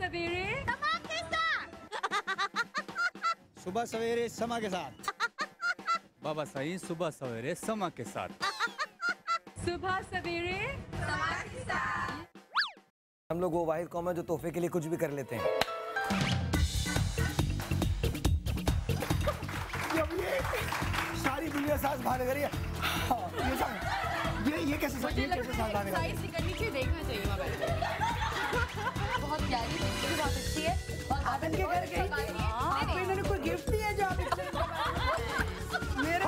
सवेरे समा के साथ। सुबह सवेरे समा के साथ। बाबा साईं सुबह सवेरे समा के साथ। सुबह सवेरे समा के साथ। हम लोग वो वाहिद कौम है जो तोहफे के लिए कुछ भी कर लेते हैं। जब ये सारी दुनिया सांस बाहर कर रही है, ये कैसे सांस बाहर कर रही है? करनी चाहिए, देखना चाहिए वहाँ बैठ के। बहुत प्यारी, बहुत अच्छी है। और आप इनके घर गई थी? आपको इन्होंने कोई गिफ्ट दिया जो आप इसमें मेरे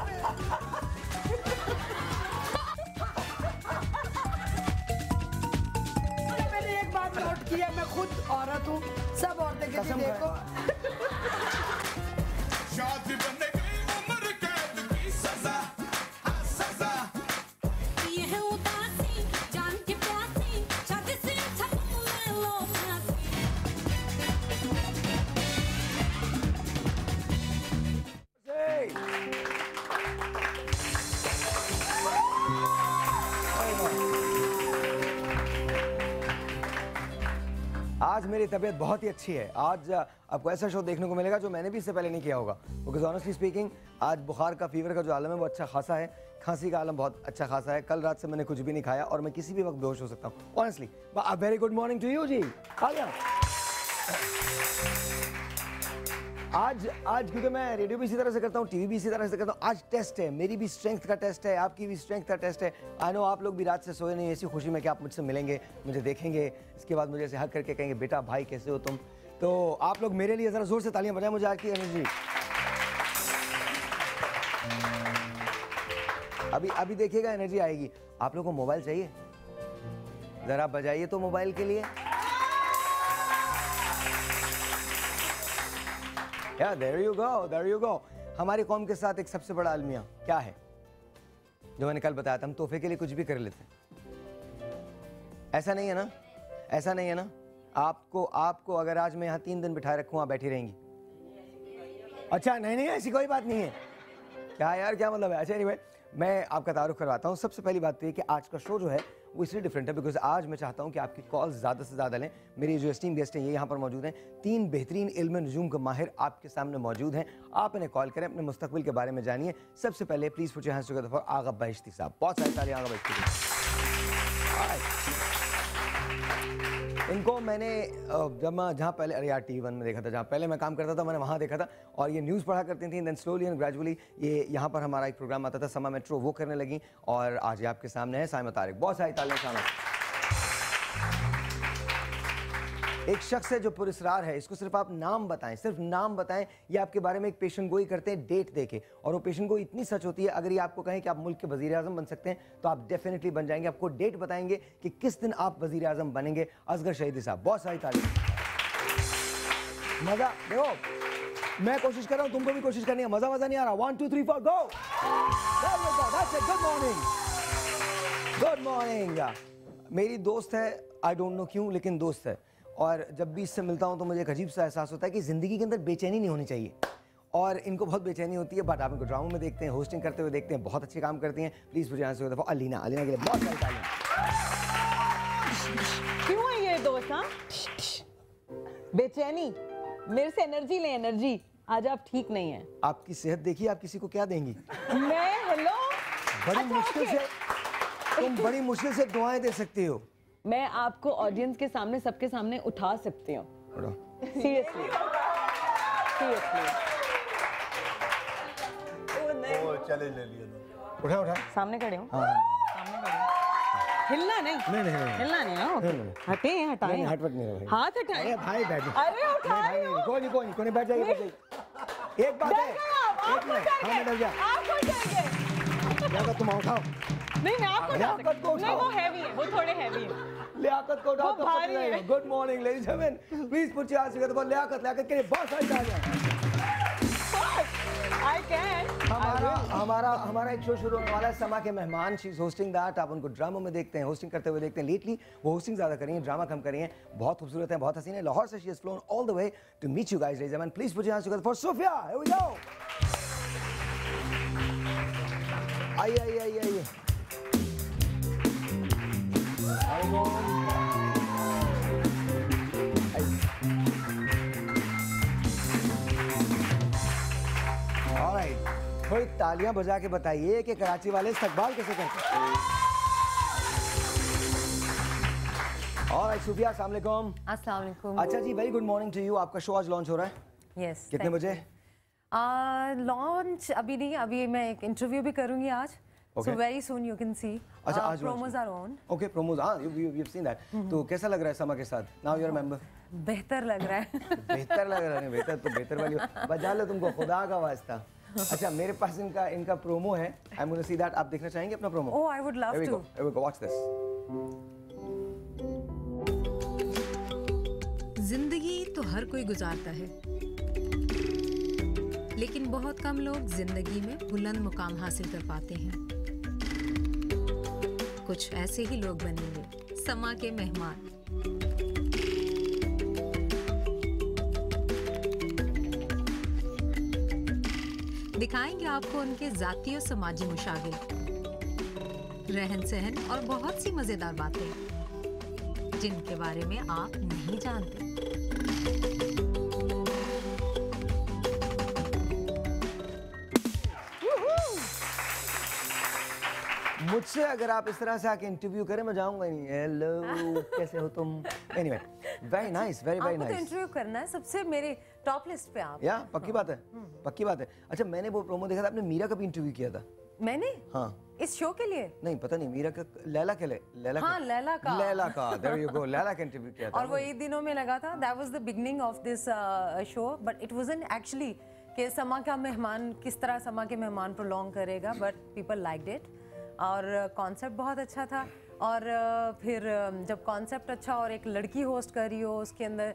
मैंने एक बात नोट किया, मैं खुद औरत हूँ, सब औरतें कहती हैं देखो शादी बनने गई उम्र कैद की सजा, सजा। ये है उदासी जान के प्यासी, शादी से अच्छा ले लो फांसी। आज मेरी तबीयत बहुत ही अच्छी है। आज आपको ऐसा शो देखने को मिलेगा जो मैंने भी इससे पहले नहीं किया होगा, बिकॉज ऑनेस्टली स्पीकिंग आज बुखार का फीवर का जो आलम है वो अच्छा खासा है, खांसी का आलम बहुत अच्छा खासा है। कल रात से मैंने कुछ भी नहीं खाया और मैं किसी भी वक्त बेहोश हो सकता हूँ honestly. Very good morning to you ji. आ गया आज क्योंकि मैं रेडियो भी इसी तरह से करता हूँ, टीवी भी इसी तरह से करता हूँ, आज टेस्ट है, मेरी भी स्ट्रेंथ का टेस्ट है, आपकी भी स्ट्रेंथ का टेस्ट है। आई नो आप लोग भी रात से सोए नहीं, ऐसी खुशी में कि आप मुझसे मिलेंगे, मुझे देखेंगे, इसके बाद मुझे ऐसे हक करके कहेंगे बेटा भाई कैसे हो तुम। तो आप लोग मेरे लिए ज़रा ज़ोर से तालियां बजाएं मुझे आज की एनर्जी। अभी देखिएगा एनर्जी आएगी। आप लोगों को मोबाइल चाहिए, ज़रा बजाइए तो मोबाइल के लिए। Yeah, there you go, there you go. हमारी कौम के साथ एक सबसे बड़ा अलमिया क्या है जो मैंने कल बताया था, हम तोहफे के लिए कुछ भी कर लेते हैं। ऐसा नहीं है ना, ऐसा नहीं है ना। आपको अगर आज मैं यहाँ 3 दिन बिठाए रखूँ आप बैठी रहेंगी? अच्छा नहीं ऐसी कोई बात नहीं है। क्या यार क्या मतलब है? अच्छा anyway, मैं आपका तारुफ करवाता हूँ। सबसे पहली बात तो ये कि आज का शो जो है वो इसलिए डिफरेंट है बिकॉज आज मैं चाहता हूँ कि आपकी कॉल ज़्यादा से ज़्यादा लें। मेरी जो एस्टीम गेस्ट हैं ये यहाँ पर मौजूद हैं, 3 बेहतरीन इल्म नजूम के माहिर आपके सामने मौजूद हैं। आप इन्हें कॉल करें, अपने मुस्तकबिल के बारे में जानिए। सबसे पहले please put your hands together for Agha Bahishti साहब। बहुत सारी तालियां आगा बहिश्ती। इनको मैंने जब मैं जहाँ पहले अरे यार TV1 में देखा था, जहाँ पहले मैं काम करता था मैंने वहाँ देखा था और ये न्यूज़ पढ़ा करती थी। देन स्लोली एंड ग्रेजुअली ये यहाँ पर हमारा एक प्रोग्राम आता था समा मेट्रो, वो करने लगी और आज ये आपके सामने है साइमा तारिक। बहुत सारी तालियां सामने। एक शख्स है जो पुरस्कार है, इसको सिर्फ आप नाम बताएं, सिर्फ नाम बताएं। ये आपके बारे में एक पेशन गोई करते हैं डेट देके और वो पेशन गोई इतनी सच होती है, अगर ये आपको कहें कि आप मुल्क के वजीर आज़म बन सकते हैं तो आप डेफिनेटली बन जाएंगे। आपको डेट बताएंगे कि किस दिन आप वजीर आज़म बनेंगे। असगर शहीदी साहब, बहुत सारी तारीफ। मजा देखो, मैं कोशिश कर रहा हूँ, तुमको भी कोशिश करनी है। मजा नहीं आ रहा। 1 2 3 4 गो। Good morning. मेरी दोस्त है, आई डोंट नो क्यों लेकिन दोस्त है, और जब भी इससे मिलता हूँ तो मुझे एक अजीब सा एहसास होता है कि ज़िंदगी के अंदर बेचैनी नहीं होनी चाहिए और इनको बहुत बेचैनी होती है। बट आप इनको ड्रामों में देखते हैं, होस्टिंग करते हुए देखते हैं, बहुत अच्छे काम करती हैं। प्लीज़ मुझे आंसर दो अलीना के लिए बहुत सारी तालियां। क्यों है ये दोस्त? हाँ बेचैनी, मेरे से एनर्जी ले, एनर्जी। आज आप ठीक नहीं हैं। आपकी सेहत देखिए, आप किसी को क्या देंगी? मैं हेलो बड़ी मुश्किल से तुम बड़ी मुश्किल से दुआएं दे सकती हो। मैं आपको ऑडियंस के सामने, सबके सामने उठा सकती हूँ। सीरियसली चले ले लिया। उठा सामने खड़े हो। सामने खड़े हो। हिलना नहीं, हिलना नहीं। हटे हटाए, हाथ हटाए। अरे भाई बैठ जाओ। अरे उठाए हो। कोई नहीं बैठ जाइए। एक बात है, एक मिनट, हाँ मैं डर गया। आप हो जाएंगे। तुम उठाओ। नहीं मैं आपको लियाकत को नहीं, वो हैवी है, वो थोड़े हैवी है। लियाकत को उठाओ तो भारी है। Good morning ladies and gentleman, please put your hands together for Liaquat के लिए बहुत सारी तालियां। I can. हमारा एक शो शुरू होने वाला है समा के मेहमान। She is hosting that. आप उनको ड्रामों में देखते हैं, होस्टिंग करते हुए देखते हैं। लेटली वो होस्टिंग ज़्यादा करी है, ड्रामा कम करी है। बहुत खूबसूरत है, बहुत हसीन है। लाहौर से she is flown all the way to meet you guys ladies and please put your hands together for Sophia. Here we go. आइए। तालियां बजा के बताइए कि कराची वाले इस्तकबाल कैसे करते हैं। और सूफिया, अस्सलाम वालेकुम। अस्सलाम वालेकुम। अच्छा जी, very good morning to you. आपका शो आज लॉन्च हो रहा है? यस। कितने बजे? लॉन्च अभी नहीं, अभी मैं एक इंटरव्यू भी करूंगी आज। Okay. So very soon you can see. अच्छा, आज promos are on. Okay, promos. हाँ, you've seen that. तो कैसा लग रहा है समा के साथ? Now you're a member. बेहतर लग रहा है। बेहतर लग रहा है, बेहतर तो बेहतर वाली बजा लो तुमको, खुदा का वास्ता। अच्छा, मेरे पास इनका प्रोमो है। I'm going to see that. आप देखना चाहेंगे अपना promo? Oh, I would love Here we to. go. Here we go. Watch this. जिंदगी तो हर कोई गुजारता है, लेकिन बहुत कम लोग जिंदगी में बुलंद मुकाम हासिल कर पाते हैं। कुछ ऐसे ही लोग बनेंगे समा के मेहमान। दिखाएंगे आपको उनके जाती और समाजी मुशागिल, रहन सहन और बहुत सी मजेदार बातें जिनके बारे में आप नहीं जानते। मुझसे अगर आप इस तरह से आके इंटरव्यू करें, मैं जाऊंगा नहीं। हेलो, कैसे हो तुम? Anyway, very nice, very very nice. आपको इंटरव्यू करना है, सबसे मेरे टॉप लिस्ट पे आप। या पक्की बात है, पक्की बात है। अच्छा, मैंने वो प्रोमो देखा था, आपने मीरा का भी इंटरव्यू किया था। मैंने? हाँ। इस शो के लिए? नहीं, पता नहीं, मीरा का, लैला के लिए, लैला हाँ, लैला का। There you go, लैला का इंटरव्यू किया था। और वो ईद दिनों में लगा था। That was the beginning of this show, but it wasn't actually कि समा का मेहमान किस तरह समा के मेहमान प्रोलॉन्ग करेगा, but people liked it और कॉन्सेप्ट बहुत अच्छा था। और फिर जब कॉन्सेप्ट अच्छा और एक लड़की होस्ट कर रही हो, उसके अंदर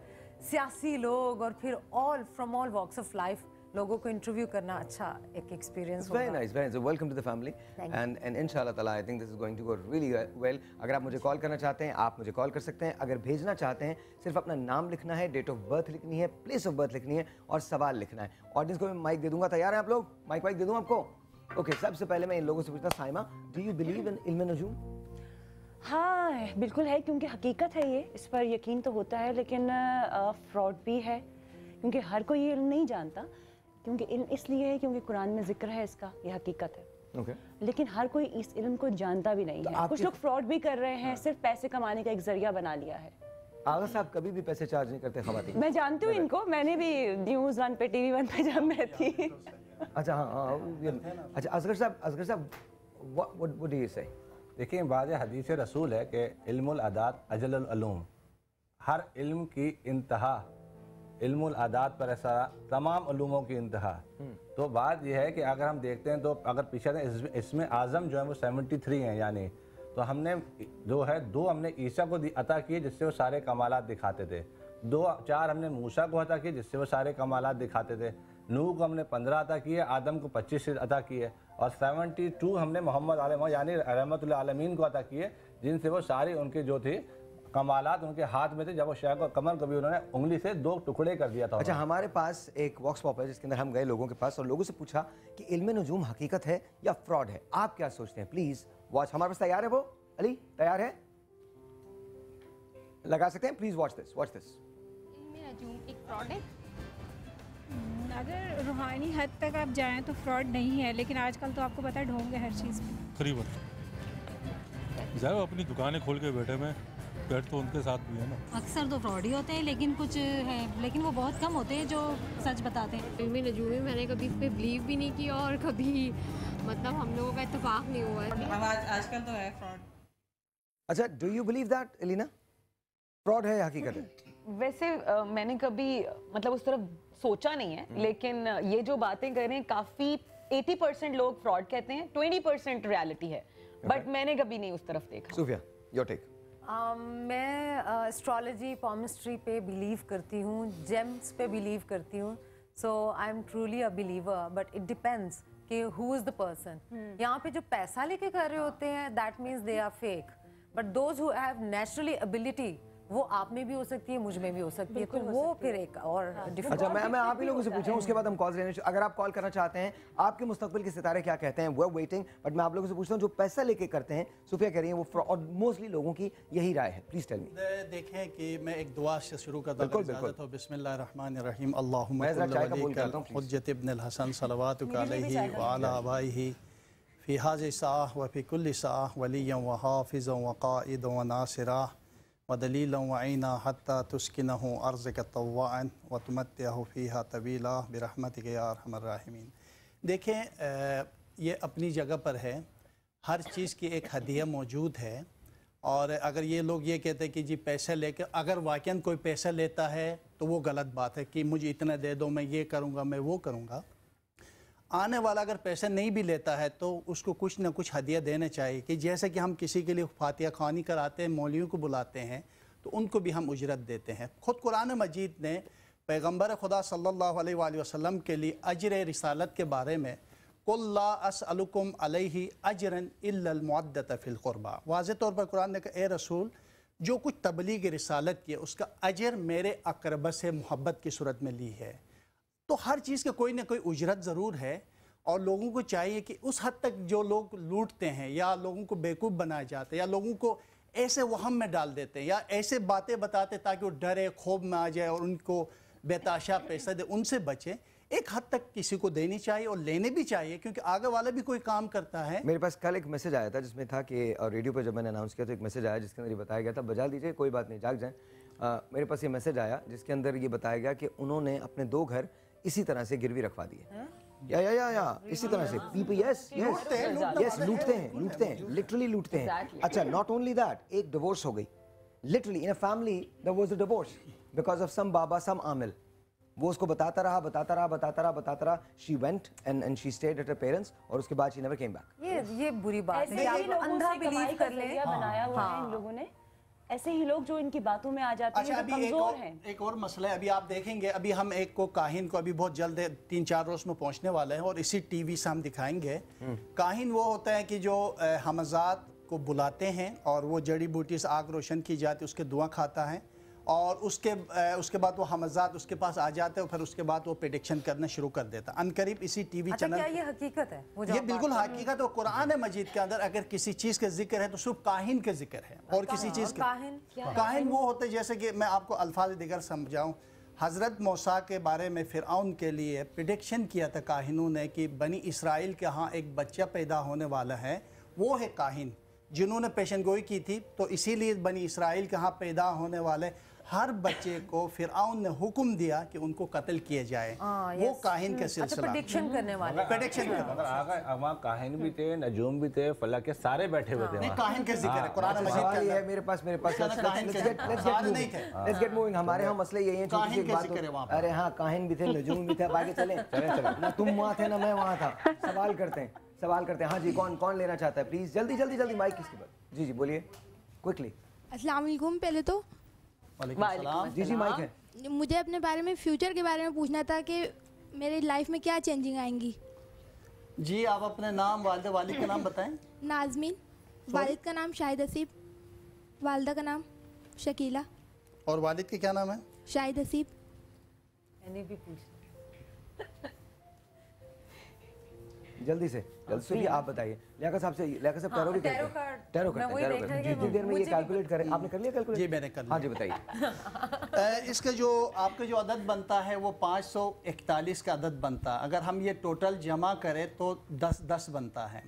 सियासी लोग और फिर all from all walks of life लोगों को इंटरव्यू करना अच्छा एक एक्सपीरियंस होगा। Very nice, very nice. Welcome to the family. And inshallah ताला, I think this is going to go really well. अगर आप मुझे कॉल करना चाहते हैं, आप मुझे कॉल कर सकते हैं। अगर भेजना चाहते हैं, सिर्फ अपना नाम लिखना है, डेट ऑफ बर्थ लिखनी है, प्लेस ऑफ बर्थ लिखनी है और सवाल लिखना है। ऑडियंस को मैं माइक दे दूंगा, तैयार हैं आप लोग? माइक दे दूं आपको? ओके, सबसे पहले मैं इन लोगों से पूछता, Saima, do you believe in इल्म नजूम? हाँ, बिल्कुल है, क्योंकि हकीकत है ये, इस पर यकीन तो होता है, लेकिन फ्रॉड भी है, क्योंकि हर कोई ये इल्म नहीं जानता। क्योंकि इल्म इसलिए है क्योंकि कुरान में जिक्र है इसका, ये हकीकत है। Okay. लेकिन हर कोई इस इल्म को जानता भी नहीं है। कुछ लोग फ्रॉड भी कर रहे हैं, सिर्फ पैसे कमाने का एक जरिया बना लिया है। आगा साहब कभी भी पैसे चार्ज नहीं करते खवातीन। मैं जानती हूँ इनको, मैंने भी न्यूज़ 1 पे, TV 1 पे जब मैं थी। अच्छा, हाँ, अच्छा, असगर साहब, what do you say? देखिए, बात हदीस रसूल है कि इल्मुल अदात अजलुल उलूम, हर इल्म की इंतहा इल्मुल अदात पर ऐसा तमाम उलूमों की इंतहा। तो बात यह है कि अगर हम देखते हैं तो अगर पीछे इसमें आज़म जो है वो 73 हैं, यानी तो हमने जो है 2 हमने ईसा को अता किए जिससे वो सारे कमालात दिखाते थे, 4 हमने मूसा को अता किए जिससे वो सारे कमालात दिखाते थे, नूह को हमने 15 अता किए, आदम को 25 अता किए और 72 हमने मोहम्मद यानी रहमतुल आलमीन को अता किए जिनसे वो सारी उनकी जो थी कमालात उनके हाथ में थे। जब वो शाह को कमर कभी उन्होंने उंगली से 2 टुकड़े कर दिया था। अच्छा, हमारे पास एक वॉक्स पॉप है जिसके अंदर हम गए लोगों के पास और लोगों से पूछा कि इल्म नजूम हकीकत है या फ्रॉड है, आप क्या सोचते हैं? Please watch. हमारे पास तैयार है वो? अली तैयार है? लगा सकते हैं? Please watch this, watch this. इल्म नजूम एक फ्रॉड है? अगर रूहानी हद तक आप जाएं तो फ्रॉड नहीं है, लेकिन आजकल तो आपको पता है ढोंग है हर चीज़ में। करीबन जाए अपनी दुकानें खोल के बैठे में पेट तो उनके साथ भी है ना। अक्सर तो फ्रॉड ही होते हैं, लेकिन कुछ है, लेकिन वो बहुत कम होते हैं जो सच बताते हैं। इल्म नजूम में मैंने कभी इस पे बिलीव भी नहीं किया और कभी मतलब हम लोगों का इत्तेफाक नहीं हुआ है। आजकल तो है फ्रॉड। अच्छा, do you believe that Alina? Fraud है या हकीकत है? वैसे मैंने कभी मतलब उस तरफ सोचा नहीं है, लेकिन ये जो बातें कर रहे हैं काफ़ी 80% लोग फ्रॉड कहते हैं, 20% रियलिटी है, बट मैंने कभी नहीं उस तरफ देखा। Sufiya, your take. मैं एस्ट्रोलॉजी पॉमिस्ट्री पे बिलीव करती हूँ, जेम्स पे बिलीव करती हूँ। So I am truly a believer, but it depends कि हु इज़ द पर्सन। यहाँ पे जो पैसा लेके कर रहे होते हैं that means they are fake, but those who have naturally ability वो आप में भी हो सकती है, मुझ में भी हो सकती है, तो वो फिर एक और डिफरेंट। अच्छा, मैं आप ही लोगों से पूछूं, उसके बाद हम कॉल लेने। अगर आप कॉल करना चाहते हैं, आपके मुस्तकबिल के सितारे क्या कहते हैं, वो वेटिंग। बट मैं आप लोगों से पूछता हूं, जो पैसा लेके करते हैं, सुफिया कह रही हैं वो, और मोस्टली लोगों की यही राय है। Please tell me. देखें कि मैं एक दुआ से शुरू करता हूं। इजाजत हो? बिस्मिल्लाहिर्रहमानिर्रहीम। अल्लाहुम्मा हुज्जत इब्न अल-हसन सलवातुक अलैहि व अला आबाइहि फी हाज़िहि साअह व फी कुल्लि साअह वलिय्यन व हाफ़िज़न व क़ाइदन व नासिरा व दलीलन व ऐना हत्ता तुस्किनहु अर्ज़क तव्वाअन व तुमत्तिअहु फ़ीहा तवीला बिरहमतिक या अरहमर राहिमीन। देखें, ये अपनी जगह पर है, हर चीज़ की एक हदिया मौजूद है। और अगर ये लोग ये कहते हैं कि जी पैसे लेकर, अगर वाकई कोई पैसा लेता है तो वो गलत बात है कि मुझे इतना दे दो, मैं ये करूँगा, मैं वो करूँगा। आने वाला अगर पैसे नहीं भी लेता है तो उसको कुछ ना कुछ हदिया देना चाहिए, कि जैसे कि हम किसी के लिए फातिहा ख़वानी कराते हैं, मौलवियों को बुलाते हैं, तो उनको भी हम उजरत देते हैं। ख़ुद कुरान मजीद ने पैगम्बर खुदा सल्लल्लाहु अलैहि वसल्लम के लिए अजर रिसालत के बारे में कुल ला अस्अलुकुम अलैहि अजरन इल्लल मुअद्दत फ़िल क़ुरबा, वाज़ेह तौर पर कुरान ने कहा, ए रसूल, जो कुछ तबलीग रिसालत की उसका अजर मेरे अक़रबा से मोहब्बत की सूरत में ली है। तो हर चीज़ का कोई ना कोई उजरत ज़रूर है। और लोगों को चाहिए कि उस हद तक जो लोग लूटते हैं या लोगों को बेवकूफ़ बनाए जाते हैं या लोगों को ऐसे वहम में डाल देते हैं या ऐसे बातें बताते ताकि वो डरे, खौफ में आ जाए और उनको बेताशा पैसा दे, उनसे बचे। एक हद तक किसी को देनी चाहिए और लेने भी चाहिए, क्योंकि आगे वाला भी कोई काम करता है। मेरे पास कल एक मैसेज आया था जिसमें था कि, और रेडियो पर जब मैंने अनाउंस किया तो एक मैसेज आया जिसके अंदर ये बताया गया था, बजा दीजिए कोई बात नहीं, जाग जाएँ। मेरे पास ये मैसेज आया जिसके अंदर ये बताया गया कि उन्होंने अपने 2 घर इसी तरह से गिरवी रखवा दिए। या इसी तरह से पीपल यस लूटते हैं, लिटरली लूटते हैं। अच्छा, नॉट ओनली दैट, एक डिवोर्स हो गई literally in a family, there was a divorce because of some baba, some आमिल। वो उसको बताता रहा। She went and she stayed at her parents और उसके बाद शी नेवर केम बैक। ये बुरी बात है, आप अंधा बिलीव कर ले। बनाया हुआ है इन लोगों ने, ऐसे ही लोग जो इनकी बातों में आ जाते हैं, जो कमजोर हैं। एक और मसला है, अभी आप देखेंगे, अभी हम एक को काहिन को अभी बहुत जल्द 3-4 रोज में पहुंचने वाले हैं और इसी टीवी से हम दिखाएंगे। काहिन वो होता है कि जो हमजात को बुलाते हैं और वो जड़ी बूटी से आग रोशन की जाती है, उसके दुआ खाता है और उसके बाद वो हमजात उसके पास आ जाते हैं और फिर उसके बाद वो प्रेडिक्शन करना शुरू कर देता है। अनकरीब इसी टीवी चैनल। क्या ये हकीकत है? ये बिल्कुल हकीकत है। कुरान मजीद के अंदर अगर किसी चीज़ का जिक्र है तो सिर्फ काहिन का जिक्र है और किसी चीज़ का। काहिन वो होते, जैसे कि मैं आपको अल्फाज दिगर समझाऊँ। हज़रत मूसा के बारे में फ़िरऔन के लिए प्रेडिक्शन किया था काहिनों ने कि बनी इसराइल के यहाँ एक बच्चा पैदा होने वाला है, वो है काहिन जिन्होंने पेशनगोई की थी। तो इसीलिए बनी इसराइल के यहाँ पैदा होने वाले हर बच्चे को फिरऔन ने हुक्म दिया कि उनको कत्ल किया जाए। वो काहिन का सिलसिला, प्रेडिक्शन करने वाले, प्रेडिक्शन अगर वहाँ काहिन भी थे, नजूम भी थे, फलक के सारे बैठे हुए थे। नहीं, काहिन का जिक्र है कुरान मजीद के अंदर है। मेरे पास लेट्स गेट मूविंग। हमारे यहाँ मसले यही हैं, छोटी सी बात। अरे हाँ, काहिन भी थे, नजूम भी थे, आगे चलें। ना तुम वहाँ थे ना मैं वहाँ था। सवाल करते हैं। हाँ जी, कौन लेना चाहता है? प्लीज जल्दी माइक किसके पास? जी बोलिए क्विकली। अस्सलाम वालेकुम। पहले तो जी माइक है। मुझे अपने बारे में, फ्यूचर के बारे में पूछना था कि मेरी लाइफ में क्या चेंजिंग आएंगी। जी, आप अपने नाम, वालिद का नाम बताएं। नाजमीन। वालिद का नाम शाहिद हसीब, वालिदा का नाम शकीला। और वालिद के क्या नाम है? शाहिद हसीब। मैंने भी पूछा। जल्दी से आप बताइए। लियाकत साहब टैरो भी करते हैं। टैरो जितनी देर में ये कैलकुलेट करें। आपने कर लिया कैलकुलेट? जी मैंने कर लिया। हाँ जी बताइए। इसका जो आपका जो अदद बनता है वो 541 का अदद बनता है। अगर हम ये टोटल जमा करें तो 10 बनता है।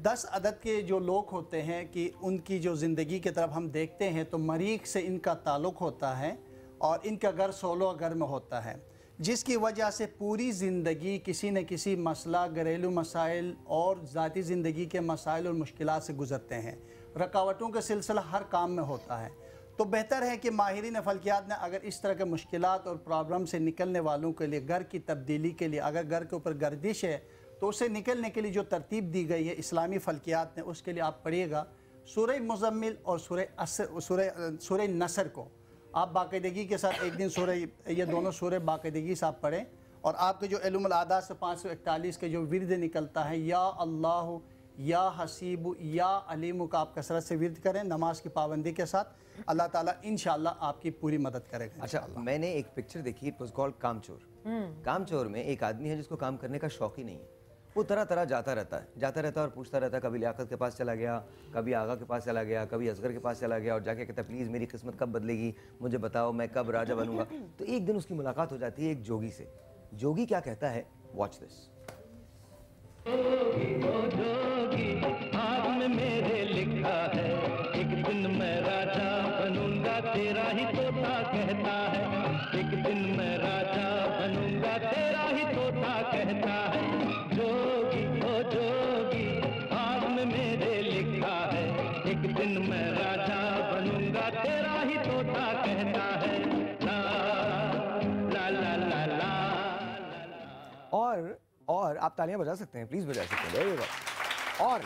10 अदद के जो लोग होते हैं कि उनकी जो ज़िंदगी की तरफ हम देखते हैं तो मरीख से इनका ताल्लुक़ होता है और इनका घर 16 घर में होता है, जिसकी वजह से पूरी ज़िंदगी किसी न किसी मसला, घरेलू मसाइल और ज़ाती ज़िंदगी के मसाइल और मुश्किलात से गुज़रते हैं। रुकावटों का सिलसिला हर काम में होता है। तो बेहतर है कि माहिरीन फ़ल्कियात ने अगर इस तरह के मुश्किलात और प्रॉब्लम से निकलने वालों के लिए, घर की तब्दीली के लिए, अगर घर के ऊपर गर्दिश है तो उससे निकलने के लिए जो तरतीब दी गई है इस्लामी फ़ल्कियात ने, उसके लिए आप पढ़िएगा सूरह मुज़म्मिल और सूरह नसर को आप बाकायदगी के साथ एक दिन ये दोनों सूरह बाकायदगी से आप पढ़ें। और आपके जो इल्मुल आदात से 541 का जो विर्द निकलता है, या अल्लाह या हसीब या अलीम का आप कसरत से विर्द करें नमाज की पाबंदी के साथ। अल्लाह ताला इंशाअल्लाह आपकी पूरी मदद करेगा। अच्छा, मैंने एक पिक्चर देखी, इट वाज कॉल्ड कामचोर। कामचोर में एक आदमी है जिसको काम करने का शौक ही नहीं है। वो तरह तरह जाता रहता है और पूछता रहता है। कभी लियाकत के पास चला गया, कभी आगा के पास चला गया, कभी असगर के पास चला गया और जाके कहता प्लीज़ मेरी किस्मत कब बदलेगी, मुझे बताओ मैं कब राजा बनूंगा। तो एक दिन उसकी मुलाकात हो जाती है एक जोगी से। जोगी क्या कहता है, वॉच दिस। में मेरे लिखा है एक दिन मैं राजा बनूंगा, तेरा ही तोता कहता है। एक दिन मैं राजा बनूंगा, तेरा ही तोता कहता है। जोगी ओ जोगी आग में मेरे लिखा है एक दिन मैं राजा बनूंगा, तेरा ही तोता कहता है। ला ला ला ला ला। और आप तालियां बजा सकते हैं, प्लीज बजा सकते हैं। और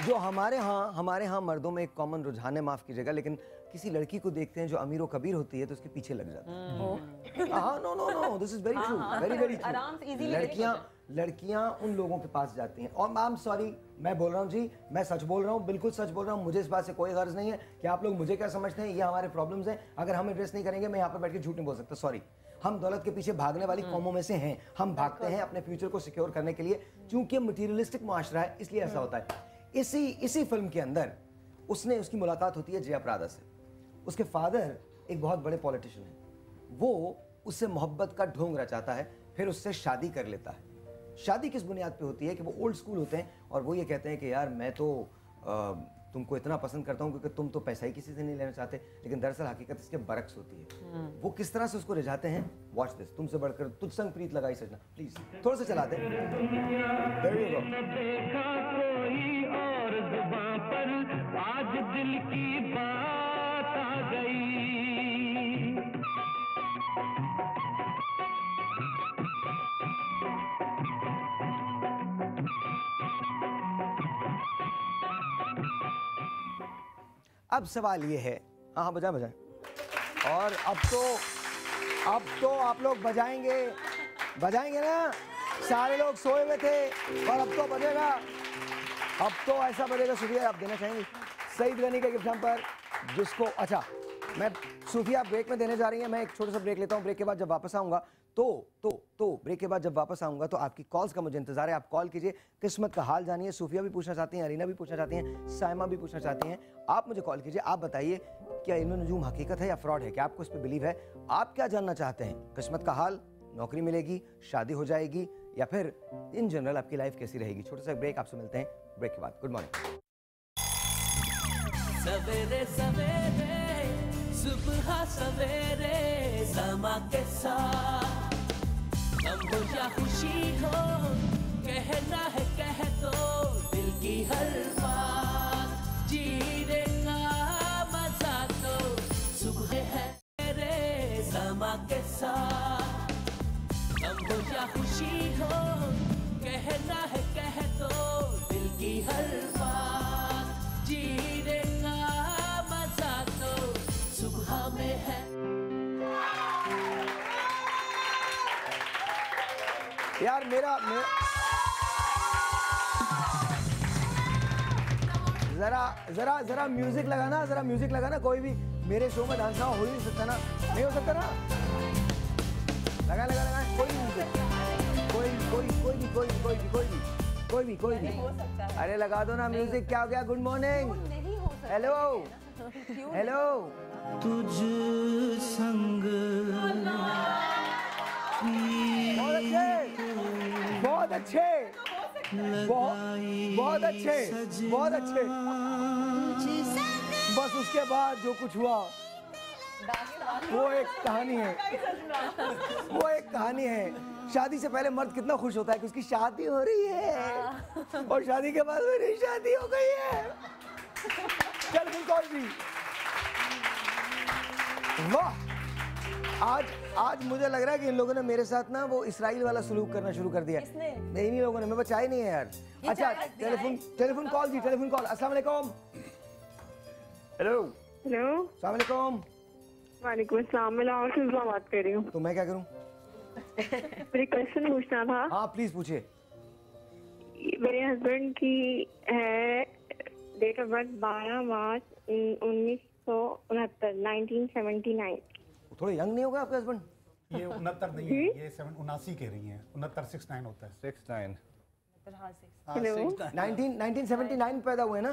जो हमारे यहाँ मर्दों में एक कॉमन रुझान है, माफ कीजिएगा, लेकिन किसी लड़की को देखते हैं जो अमीर व कबीर होती है तो उसके पीछे लग जाते हैं। हाँ, no, this is very true, very true. लड़कियां उन लोगों के पास जाती हैं। और आई एम सॉरी, मैं बोल रहा हूँ जी, मैं सच बोल रहा हूँ, बिल्कुल सच बोल रहा हूँ। मुझे इस बात से कोई गर्ज नहीं है कि आप लोग मुझे क्या समझते हैं, ये हमारे प्रॉब्लम्स हैं। अगर हम एड्रेस नहीं करेंगे, मैं यहाँ पर बैठ के झूठ नहीं बोल सकता, सॉरी। हम दौलत के पीछे भागने वाली कौमों में से हैं। हम भागते हैं अपने फ्यूचर को सिक्योर करने के लिए, चूंकि मटीरियलिस्टिक मुआशरा है, इसलिए ऐसा होता है। इसी फिल्म के अंदर उसकी मुलाकात होती है जया प्रादा से। उसके फादर एक बहुत बड़े पॉलिटिशियन हैं। वो उससे मोहब्बत का ढोंग रचाता है, फिर उससे शादी कर लेता है। शादी किस बुनियाद पे होती है कि वो ओल्ड स्कूल होते हैं और वो ये कहते हैं कि यार मैं तो तुमको इतना पसंद करता हूँ क्योंकि तुम तो पैसा ही किसी से नहीं लेना चाहते, लेकिन दरअसल हकीकत इसके बरक्स होती है। वो किस तरह से उसको रिझाते हैं, वॉच दिस। तुमसे बढ़कर तुझ संग प्रीत लगाई सजना, प्लीज थोड़ा सा चला दे। आज दिल की बात आ गई। अब सवाल ये है, हाँ बजाएं। और अब तो आप लोग बजाएंगे ना। सारे लोग सोए हुए थे और अब तो बजेगा। अब तो ऐसा बजेगा। सूफिया आप देना चाहेंगी सईद गनी के गिफ्ट पर, जिसको अच्छा मैं सूफिया ब्रेक में देने जा रही है। मैं एक छोटा सा ब्रेक लेता हूँ। ब्रेक के बाद जब वापस आऊँगा ब्रेक के बाद जब वापस आऊँगा तो आपकी कॉल्स का मुझे इंतजार है। आप कॉल कीजिए, किस्मत का हाल जानिए। सूफिया भी पूछना चाहती हैं, अरीना भी पूछना चाहती हैं, साइमा भी पूछना चाहती हैं। आप मुझे कॉल कीजिए, आप बताइए क्या इल्म नुजूम हकीकत है या फ्रॉड है, क्या आपको इस पर बिलीव है, आप क्या जानना चाहते हैं। किस्मत का हाल, नौकरी मिलेगी, शादी हो जाएगी, या फिर इन जनरल आपकी लाइफ कैसी रहेगी। छोटा सा ब्रेक, आपसे मिलते हैं ब्रेक के बाद। Good morning. सवेरे सवेरे सुबह सवेरे समा के साथ, गम हो या खुशी हो, कहना है कह दो दिल की हर बात। जीने का मजा तो सुबह है रे समा के साथ, गम हो या खुशी हो, कहना है कह दो दिल की हर बात। जीने का मजा तो सुबह में है। यार मेरा जरा म्यूजिक लगाना। कोई भी मेरे शो में डांस ना हो ही नहीं सकता ना, नहीं हो सकता ना। लगा कोई भी अरे लगा दो ना म्यूजिक। क्या हो गया? Good morning, hello. तुझ संग बहुत अच्छे। बस उसके बाद जो कुछ हुआ वो एक कहानी है। शादी से पहले मर्द कितना खुश होता है कि उसकी शादी हो रही है, और शादी के बाद मेरी शादी हो गई है। टेलीफोन कॉल भी। वाह, आज मुझे लग रहा है कि इन लोगों ने मेरे साथ ना वो इसराइल वाला सलूक करना शुरू कर दिया। नहीं लोगों ने, मैं बचा ही नहीं है यार। अच्छा टेलीफोन कॉल। अस्सलाम वालेकुम। हेलो। अस्सलाम वालेकुम। वालेकुम अस्सलाम। मैं लाहौर से बात कर रही हूँ। तो मैं क्या करूँ? मेरे क्वेश्चन पूछना था। हाँ प्लीज पूछिए। मेरे हस्बैंड की है डेट ऑफ बर्थ 12 मार्च 1969 1979। थोड़े यंग नहीं हो गए आपके हस्बैंड? ये 69 नहीं है, ये 79 कह रही हैं। 69 होता है। 69 हेलो 1979 पैदा हुए ना?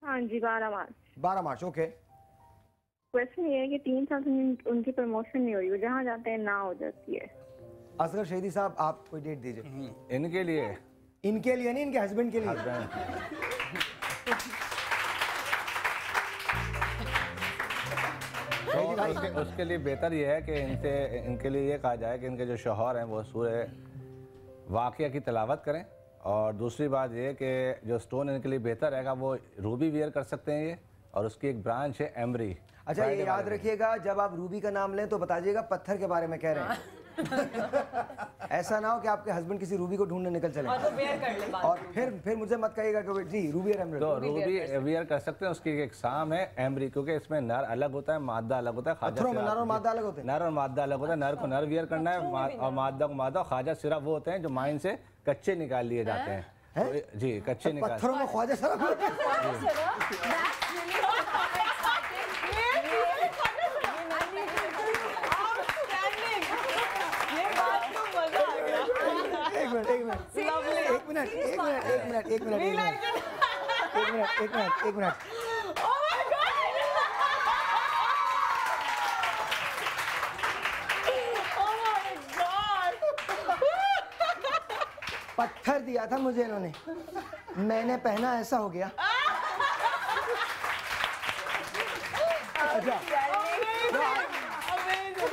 हाँ जी 12 मार्च। 12 मार्च ओके। क्वेश्चन ये है कि 3 साल से उनकी प्रमोशन नहीं हुई, वो जहाँ जाते हैं ना हो जाती है। असगर शहीदी साहब आप कोई डेट दीजिए। इनके लिए नहीं, इनके हस्बैंड के लिए। उसके लिए बेहतर ये है कि इनके लिए ये कहा जाए कि इनके जो शौहर हैं वो सूरह वाक़िया की तिलावत करें। और दूसरी बात ये कि जो स्टोन इनके लिए बेहतर रहेगा वो रूबी वियर कर सकते हैं ये, और उसकी एक ब्रांच है एमरी। अच्छा ये याद रखिएगा, जब आप रूबी का नाम लें तो बताइएगा पत्थर के बारे में कह रहे हैं। ऐसा ना हो कि आपके हस्बैंड किसी रूबी को ढूंढने निकल चले और फिर मुझे मत कहिएगा कि जी रूबी और एमरी। तो रूबी वियर कर सकते हैं, उसकी एक साम है एमरी, क्योंकि इसमें नर अलग होता है, मादा अलग होता है। पत्थरों में नर और मादा अलग होते हैं। नर और मादा अलग होता है। नर को नर वियर करना है और मादा को मादा। ख्वाजा सिरा वो होते हैं जो माइन से कच्चे निकाल लिए जाते हैं। जी कच्चे निकाल। पत्थरों में ख्वाजा सिरा एक मिनट। पत्थर दिया था मुझे इन्होंने, मैंने पहना ऐसा हो गया। अच्छा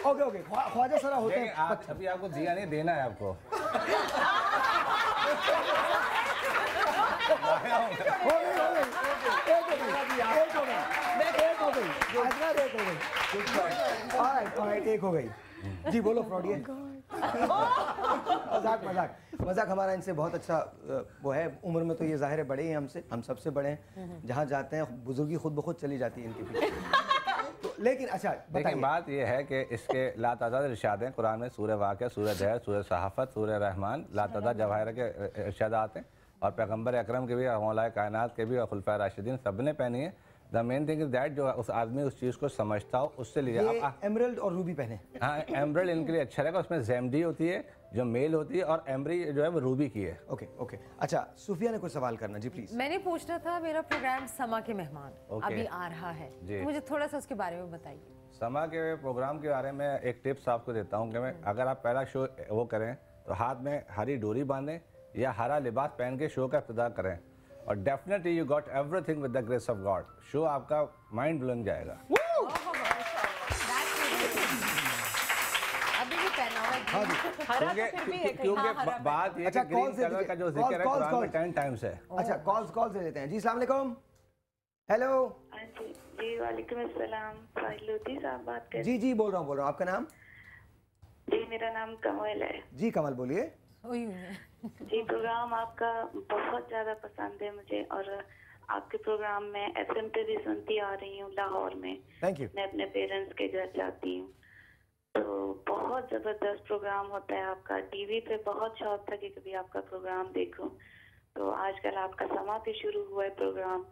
ओके ख्वाजा सरा होते हैं। अभी आपको दिया नहीं, देना है आपको। एक हो गई। जी बोलो फ्रॉडी। मजाक हमारा इनसे बहुत अच्छा वो है। उम्र में तो ये जाहिर है बड़े हैं हमसे, हम सबसे बड़े हैं। जहाँ जाते हैं बुजुर्गी खुद ब खुद चली जाती है इनके पीछे। तो लेकिन अच्छा लेकिन बात ये है कि इसके लातादाद इरशाद हैं कुरान में। सूरह वाक़िया, सूरह दहर, सूरह सहाफ़त, सूरह रहमान, लातादाद जवाहिर के इरशादात हैं। और पैगम्बर अकरम के भी, मौलाए कायनात के भी, और खुलफाए राशिदीन सब ने पहनी है। The main thing is that जो उस आदमी उस चीज़ को समझता हो उससे लीजिए। आप एमरल्ड और रूबी पहने। हाँ एमरल्ड इनके लिए अच्छा रहेगा। उसमें जेमडी होती है जो मेल होती है, और एमरी जो है वो रूबी की है। ओके। अच्छा सूफिया ने कुछ सवाल करना जी प्लीज। मैंने पूछना था, मेरा प्रोग्राम समा के मेहमान अभी आ रहा है, मुझे थोड़ा सा उसके बारे में बताइए। समा के प्रोग्राम के बारे में एक टिप्स आपको देता हूँ कि मैं अगर आप पहला शो वो करें तो हाथ में हरी डोरी बांधें या हरा लिबास पहन के शो का इब्तिदा करें, और definitely you got everything with the grace of God. Show आपका माइंड ब्लोइंग जाएगा। क्योंकि बात ये ग्रीन कलर का जो जिक्र है कुरान में 10 टाइम्स है। अच्छा कॉल्स ले लेते हैं जी। अस्सलाम वालेकुम। हेलो जी वालेकुम अस्सलाम। साहिलुद्दी साहब बात कर। जी बोल रहा हूँ। आपका नाम? जी मेरा नाम कमल है। जी कमल बोलिए। जी प्रोग्राम आपका बहुत ज़्यादा पसंद है मुझे, और आपके प्रोग्राम में FM पे भी सुनती आ रही हूँ लाहौर में। Thank you. मैं अपने पेरेंट्स के घर जाती हूँ, तो बहुत ज़बरदस्त प्रोग्राम होता है आपका। टीवी पे बहुत शौक था कि कभी आपका प्रोग्राम देखूं, तो आजकल आपका समा पे शुरू हुआ है प्रोग्राम,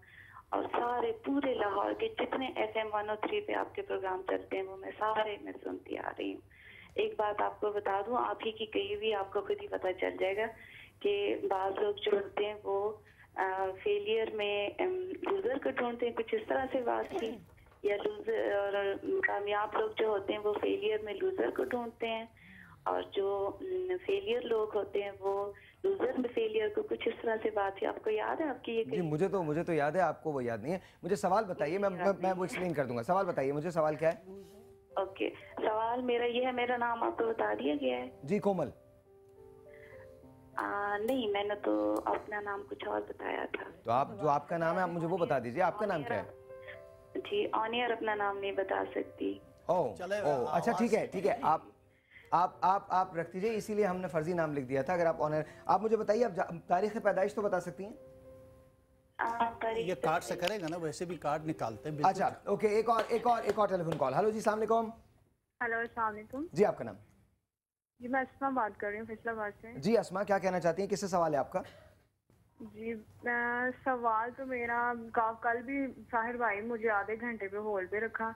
और सारे पूरे लाहौर के जितने FM 103 पे आपके प्रोग्राम चलते हैं वो मैं सुनती आ रही हूँ। एक बात आपको बता दूं, आप ही की कही हुई आपको खुद ही पता चल जाएगा कि बाज़ लोग जो होते हैं वो फेलियर में लूज़र को ढूंढते हैं, कुछ इस तरह से बात थी। या लूज़र और कामयाब लोग जो होते हैं वो फेलियर में लूज़र को ढूंढते हैं, और जो फेलियर लोग होते हैं वो लूज़र में फेलियर को, कुछ इस तरह से बात है। आपको याद है आपकी ये? जी मुझे तो याद है, आपको वो याद नहीं है। मुझे सवाल बताइए, मैं वो एक्सप्लेन कर दूंगा। सवाल बताइए मुझे, सवाल क्या है? ओके सवाल मेरा ये है, मेरा नाम आपको बता दिया गया है जी कोमल। नहीं मैंने तो अपना नाम कुछ और बताया था। तो आप जो आपका नाम है आप मुझे वो बता दीजिए, आपका नाम क्या है? जी ऑनियर अपना नाम नहीं बता सकती। ओह अच्छा ठीक है। आप रख दीजिए, इसीलिए हमने फर्जी नाम लिख दिया था। अगर आप ऑनर, आप मुझे बताइए, आप तारीख पैदाइश तो बता सकती हैं? ये कार्ड से करेगा ना, वैसे भी कार्ड निकालते हैं। अच्छा ओके, एक और टेलीफोन कॉल। हेलो जी अस्सलाम वालेकुम। हेलो अस्सलाम वालेकुम। जी आपका नाम? जी मैं अस्मा बात कर रही हूँ फैसलाबाद से। जी अस्मा क्या कहना चाहती हैं, किससे सवाल है आपका? जी सवाल तो मेरा कल भी साहिर भाई मुझे आधे घंटे पे होल्ड पे रखा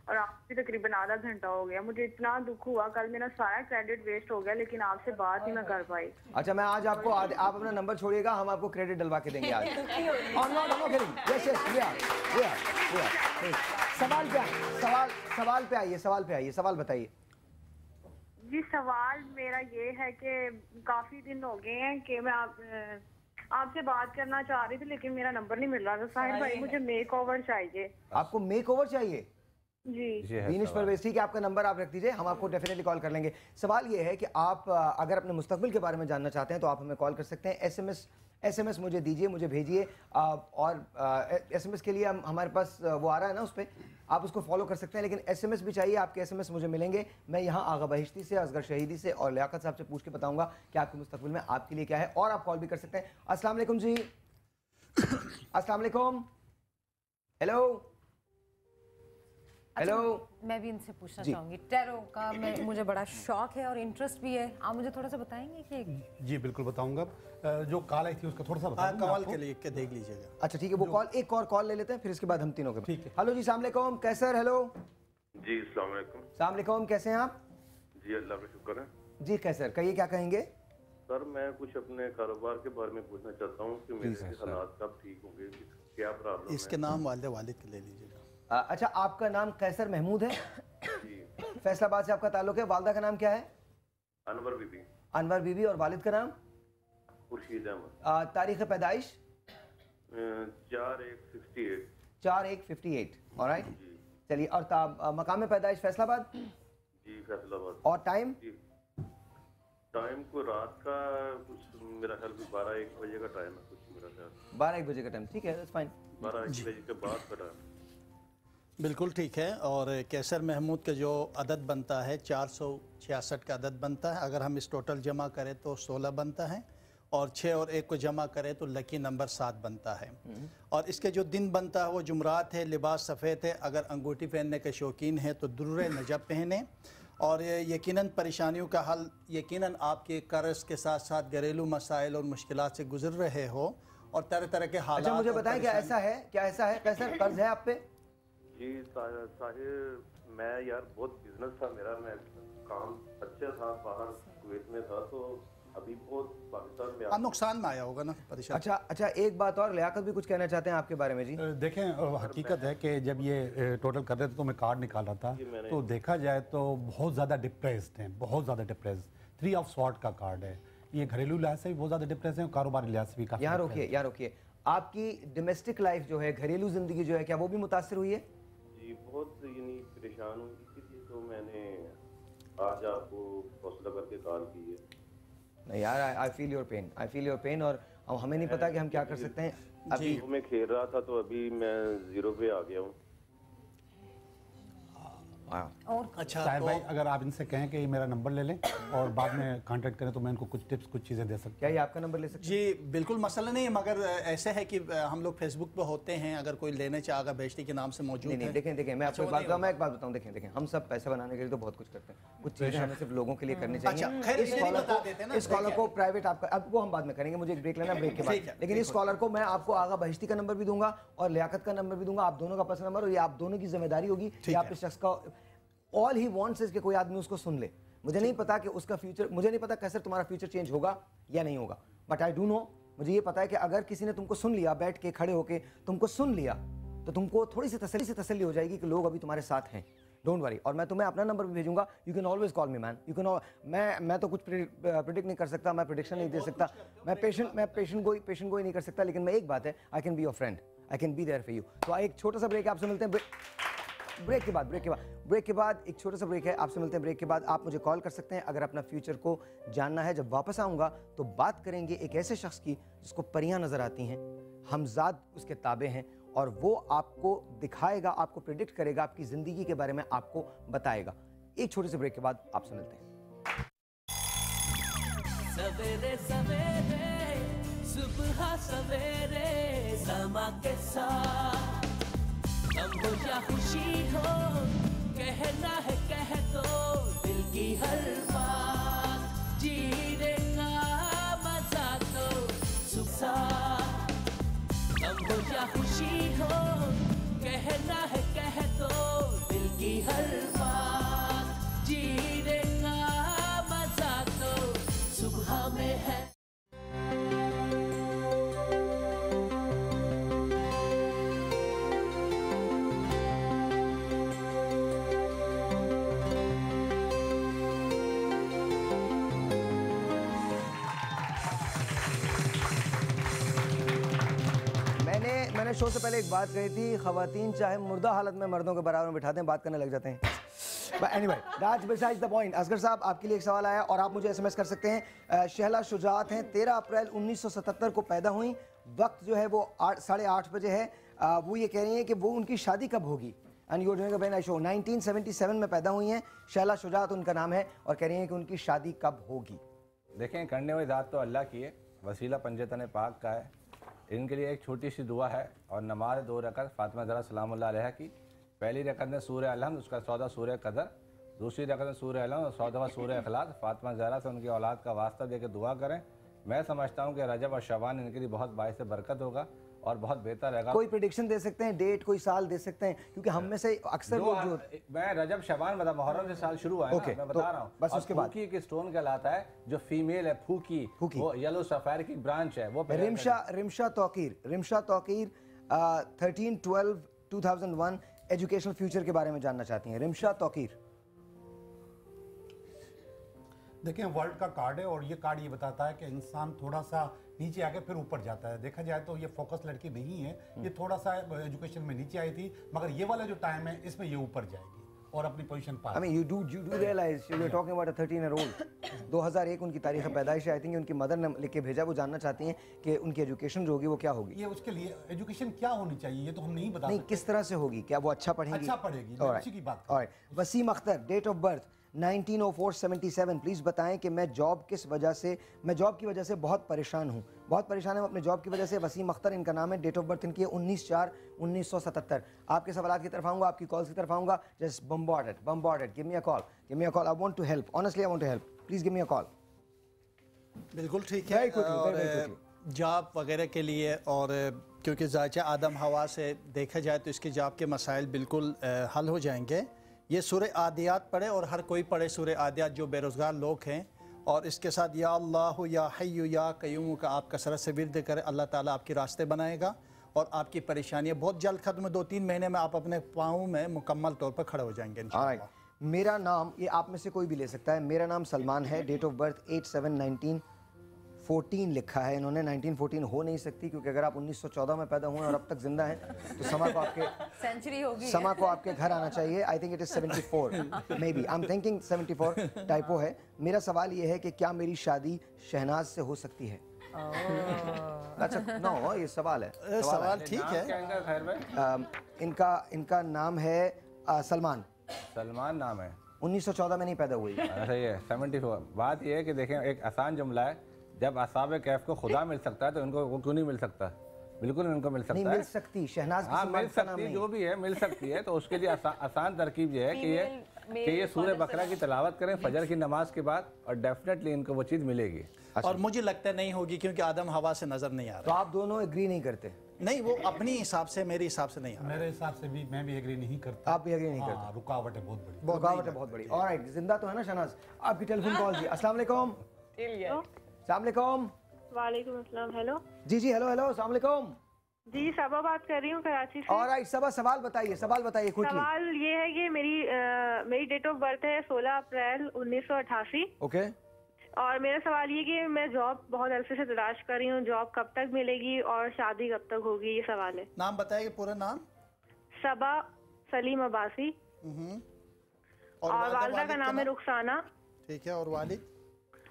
और आज भी तकरीबन आधा घंटा हो गया। मुझे इतना दुख हुआ, कल मेरा सारा क्रेडिट वेस्ट हो गया, लेकिन आपसे बात ही मैं कर पाई। अच्छा मैं आज आपको आप अपना नंबर छोड़िएगा, हम आपको क्रेडिट डलवा के देंगे आज। सवाल पे आइए, सवाल बताइए। जी सवाल मेरा ये है कि काफी दिन हो गए हैं कि मैं आपसे बात करना चाह रही थी, लेकिन मेरा नंबर नहीं मिल रहा था। साहिर भाई मुझे मेक ओवर चाहिए। आपको मेक ओवर चाहिए? जी दीनिश परवेज, ठीक है, आपका नंबर आप रख दीजिए, हम आपको डेफिनेटली कॉल कर लेंगे। सवाल ये है कि आप अगर अपने मुस्तकबिल के बारे में जानना चाहते हैं तो आप हमें कॉल कर सकते हैं। एसएमएस मुझे दीजिए, मुझे भेजिए, और एसएमएस के लिए हमारे पास वो आ रहा है ना, उस पर आप उसको फॉलो कर सकते हैं। लेकिन एसएमएस भी चाहिए, आपके एसएमएस मुझे मिलेंगे। मैं यहाँ आगा बहिश्ती से, असगर शहीदी से और लियाकत साहब से पूछ के बताऊंगा कि आपके मुस्तकबिल में आपके लिए क्या है, और आप कॉल भी कर सकते हैं। अस्सलाम वालेकुम जी। अस्सलाम वालेकुम। Hello hello. मैं भी इनसे पूछना चाहूंगी, टैरो का मुझे बड़ा शौक है और इंटरेस्ट भी है, आप मुझे थोड़ा सा बताएंगे कि? जी बिल्कुल बताऊंगा। जो कॉल आई थी उसका थोड़ा सा बताऊंगा। कॉल के लिए के देख लीजिएगा। अच्छा ठीक है, वो कॉल एक और कॉल ले लेते हैं, फिर इसके बाद हम तीनों के। ठीक है। हेलो जी, अस्सलाम वालेकुम, कैसर? हेलो जी अस्सलाम वालेकुम। अस्सलाम वालेकुम, कैसे हैं आप? जी अल्लाह का शुक्र है। जी कैसर, कहिए क्या कहेंगे? सर मैं कुछ अपने कारोबार के बारे में पूछना चाहता हूँ कि मेरे हालात कब ठीक होंगे, क्या प्रॉब्लम है? इसके नाम वालिद के ले लीजिएगा। अच्छा, आपका नाम कैसर महमूद है? फैसलाबाद से आपका ताल्लुक है। वालदा का नाम क्या है? अनवर बीबी। अनवर बीबी। और वालिद का नाम? खुर्शीद अहमद। तारीख पैदाइश? 4/1/68। 4/1/58। ऑलराइट, चलिए। और मकाम पैदाइश फैसलाबाद? जी फैसलाबाद। और टाइम? टाइम को रात का कुछ मेरा ख्याल 12-1 बजे का टाइम है, कुछ मेरा ख्याल 12-1 बजे का टाइम। ठीक है, दैट्स फाइन। 12-1 बजे के बाद का टाइम बिल्कुल ठीक है। और कैसर महमूद का जो अदद बनता है 466 का अदद बनता है। अगर हम इस टोटल जमा करें तो 16 बनता है, और 6 और 1 को जमा करें तो लकी नंबर 7 बनता है। और इसके जो दिन बनता है वो जुमरात है, लिबास सफ़ेद है। अगर अंगूठी पहनने के शौकीन हैं तो दुर्रे नजब पहने। और यकीनन परेशानियों का हल, यकीनन आपके कर्ज के साथ साथ घरेलू मसाइल और मुश्किलात से गुजर रहे हो और तरह तरह के हालात। अच्छा मुझे बताएं, क्या ऐसा है कैसर, कर्ज है आप पे? जी साहिर, मैं यार बहुत बिजनेस था मेरा, मैं काम अच्छा था, बाहर कुवैत में था, तो अभी बहुत पाकिस्तान में अब नुकसान में आया होगा ना परेशान। अच्छा एक बात और, लियाकत भी कुछ कहना चाहते हैं आपके बारे में। जी देखें, हकीकत है कि जब ये टोटल कर रहे थे तो मैं कार्ड निकाल रहा था, तो देखा जाए तो बहुत ज़्यादा डिप्रेस्ड हैं, बहुत ज़्यादा डिप्रेस्ड। 3 ऑफ स्वॉर्ड का कार्ड है ये। घरेलू लिहाज से भी बहुत ज़्यादा डिप्रेस है, कारोबारी लिहाज से भी काफ़ी। यहाँ रोकिए, आपकी डोमेस्टिक लाइफ जो है, घरेलू जिंदगी जो है, क्या वो भी मुतासर हुई है? जी बहुत यानी परेशान हुई, इसीलिए तो मैंने आज आपको हौसला करके कॉल की है। नहीं यार, आई फील योर पेन, और हमें नहीं पता कि हम क्या कर सकते हैं। अभी मैं खेल रहा था तो अभी मैं 0 पे आ गया हूँ। और अच्छा साहिर भाई, अगर आप इनसे कहें कि ये मेरा नंबर ले लें और बाद में कांटेक्ट करें तो मैं इनको कुछ टिप्स, कुछ चीज़ें दे सकता। क्या ये आपका नंबर ले सकते हैं? जी बिल्कुल मसला नहीं है, मगर ऐसे है कि हम लोग फेसबुक पे होते हैं, अगर कोई लेने चाहेगा बेचती के नाम से मौजूद है। नहीं देखें, मैं आपको एक बात बताऊं, देखें हम सब पैसे बनाने के लिए तो बहुत कुछ करते हैं, कुछ चीज़ें हमें सिर्फ लोगों के लिए करनी चाहिए। इस कॉलर को प्राइवेट आपका, अब वो हम बाद में करेंगे, मुझे एक ब्रेक लेना, ब्रेक के बाद। लेकिन इस कॉलर को मैं आपको आगा बहिश्ती का नंबर भी दूंगा और लियाकत का नंबर भी दूंगा, आप दोनों का पर्सनल नंबर, और ये आप दोनों की जिम्मेदारी होगी कि आप इस शख्स का ऑल ही वांट्स इज कि कोई आदमी उसको सुन ले। मुझे नहीं पता कि उसका फ्यूचर, मुझे नहीं पता कैसे तुम्हारा फ्यूचर चेंज होगा या नहीं होगा, बट आई डू नो, मुझे ये पता है कि अगर किसी ने तुमको सुन लिया, बैठ के खड़े होके तुमको सुन लिया, तो तुमको थोड़ी सी तसल्ली हो जाएगी कि लोग अभी तुम्हारे साथ हैं। Don't worry. और मैं तुम्हें अपना नंबर भी भेजूंगा, you can always call me man, you can. मैं तो कुछ प्रिडिक्ट नहीं कर सकता, मैं प्रिडिक्शन नहीं दे सकता, मैं पेशेंट गोई नहीं कर सकता, लेकिन मैं एक बात है, I can be your friend, I can be there for you. तो एक छोटा सा ब्रेक, आपसे मिलते हैं ब्रेक के बाद एक छोटा सा ब्रेक है, आपसे मिलते हैं ब्रेक के बाद। आप मुझे कॉल कर सकते हैं अगर अपना फ्यूचर को जानना है। जब वापस आऊँगा तो बात करेंगे एक ऐसे शख्स की जिसको परियां नज़र आती हैं, हमजाद उसके ताबे हैं, और वो आपको दिखाएगा, आपको प्रेडिक्ट करेगा, आपकी ज़िंदगी के बारे में आपको बताएगा। एक छोटे से ब्रेक के बाद आपसे मिलते हैं। सवेरे सवेरे सुबह सवेरे समा के साथ, गम हो या खुशी हो, कहना है कह दो दिल की हर बात, जीने का मजा तो सुख साथ। शो से पहले एक बात कही थी, खवातीन चाहे मुर्दा हालत में मर्दों के बराबर में बिठाते हैं, बात करने लग जाते हैं। But anyway, that's besides the point. Asghar साहब, आपके लिए एक सवाल आया और आप मुझे SMS कर सकते हैं। शहला शुजात हैं, 13 अप्रैल 1977 को पैदा हुई, वक्त जो है वो 8:30 बजे है। वो ये कह रही हैं कि वो उनकी शादी कब होगी। And you doing a very nice show. 1977 में पैदा हुई हैं, शहला शुजात उनका नाम है, और कह रही हैं कि उनकी शादी कब होगी। देखें, करने वाली ज़ात तो अल्लाह की है, वसीला पंजतन पाक का है। इनके लिए एक छोटी सी दुआ है और नमाज 2 रकअत फातिमा ज़हरा सलामुल्लाह अलैहा की। पहली रकअत में सूरह अलहम्द, उसका 14 सूरह कदर, दूसरी रकअत में सूरह अलहम्द और 14वां सूरह इखलास। फातिमा ज़हरा से उनकी औलाद का वास्ता देकर दुआ करें। मैं समझता हूँ कि रजब और शबान इनके लिए बहुत बाइस बरकत होगा और बहुत बेहतर रहेगा। कोई प्रेडिक्शन दे सकते हैं, डेट कोई साल दे सकते हैं, क्योंकि हम में से अक्सर लोग जो मैं रजब शबान बता, मुहर्रम से साल शुरू हुआ है ना, मैं बता रहा हूँ। बस उसके बाद फूकी के स्टोन कहलाता है, जो फीमेल है फूकी, वो येलो सफायर की ब्रांच है, वो रिमशा तौकीर 13/12/2001 एजुकेशनल फ्यूचर के बारे में जानना चाहती हैं। रिमशा तौकीर, देखिए वर्ल्ड का कार्ड है और ये कार्ड ये बताता है कि इंसान थोड़ा सा नीचे आके फिर ऊपर जाता है। देखा जाए तो ये फोकस लड़की नहीं है, ये थोड़ा सा एजुकेशन में नीचे आई थी, मगर ये वाला जो टाइम है इसमें ये ऊपर जाएगी और अपनी पोजीशन पा। I mean, you do realize you were talking about a 13-year-old. 2001 उनकी तारीख पैदाइश है। आई थिंक उनकी मदर ने लिख के भेजा, वो जानना चाहती हैं कि उनकी एजुकेशन जो होगी वो क्या होगी। ये उसके लिए एजुकेशन क्या होनी चाहिए ये तो हम नहीं बता नहीं, किस तरह से होगी, क्या वो अच्छा पढ़ेंगी? अच्छा पढ़ेगी, अच्छी की बात। Wasim Akhtar, date of birth 1904-77, please बताएं कि मैं जॉब की वजह से बहुत परेशान हूँ। बहुत परेशान है अपने जॉब की वजह से। वसीम अख्तर इनका नाम है, डेट ऑफ बर्थ इनकी है 19/4/1977। आपके सवाल की तरफ आऊँगा, आपकी कॉल्स की तरफ आऊँगा। Just bombarded, give me a call, I want to help, honestly I want to help, please give me a call. बिल्कुल ठीक है। और जॉब वगैरह के लिए, और क्योंकि ज़ायचा आदम हवा से देखा जाए तो इसके जॉब के मसाइल बिल्कुल हल हो जाएंगे। ये सूरह आदियात पढ़े और हर कोई पढ़े सूरह आदियात जो बेरोज़गार लोग हैं, और इसके साथ या अल्लाह या हय्यु या कय्यूम का आप कसरत से विर्द करें। अल्लाह ताला आपके रास्ते बनाएगा और आपकी परेशानियाँ बहुत जल्द खत्म। 2-3 महीने में आप अपने पाँव में मुकम्मल तौर पर खड़े हो जाएंगे इंशाअल्लाह। मेरा नाम, ये आप में से कोई भी ले सकता है, मेरा नाम सलमान है, डेट ऑफ बर्थ 8/7/1914 लिखा है इन्होंने। 1914 हो नहीं सकती, क्योंकि अगर आप 1914 में पैदा हुए और अब तक जिंदा हैं तो समा को आपके सेंचुरी होगी, समा को आपके घर आना चाहिए। I think it is 74, may be, I am thinking 74 typo है। मेरा सवाल ये है कि क्या मेरी शादी शहनाज से हो सकती है? अच्छा, नो, ये सवाल है। सवाल ठीक है। इनका नाम है सलमान नाम है। 1914 में नहीं पैदा हुई। सही है, 74। बात यह है कि देखें, एक आसान जुमला है, जब असाब कैफ को खुदा मिल सकता है तो इनको क्यों नहीं मिल सकता? बिल्कुल इनको मिल सकता है। मिल सकती, शहनाज हाँ मिल सकती, जो भी है मिल सकती है। तो उसके लिए आसान तरकीब ये है कि ये सूरह बकरा की तिलावत करें फजर की नमाज के बाद, और डेफिनेटली इनको वो चीज़ मिलेगी। और मुझे लगता नहीं होगी, क्योंकि आदम हवा से नजर नहीं आ रहा। तो आप दोनों एग्री नहीं करते? नहीं, वो अपने हिसाब से, मेरे हिसाब से नहीं आ रहा। मेरे हिसाब से भी मैं भी एग्री नहीं करता। आप भी एग्री नहीं करते? रुकावट है बहुत बड़ी, रुकावट है बहुत बड़ी। ऑलराइट, जिंदा तो है ना शहनाज? आपकी टेलीफोन कॉल जी। अस्सलाम वालेकुम। अस्सलाम वालेकुम। वालेकुम अस्सलाम। हेलो जी, हेलो अस्सलाम वालेकुम जी, सबा बात कर रही हूँ कराची से। ऑलराइट सबा, सवाल बताइए क्विकली। सवाल ये है कि मेरी डेट ऑफ बर्थ है 16 अप्रैल 1988। ओके। और मेरा सवाल ये कि मैं जॉब बहुत अरसे से तलाश कर रही हूँ, जॉब कब तक मिलेगी और शादी कब तक होगी, ये सवाल है। नाम बताइए, पूरा नाम। सबा सलीम अब्बासी। और वालिदा का नाम है रुखसाना। ठीक है। और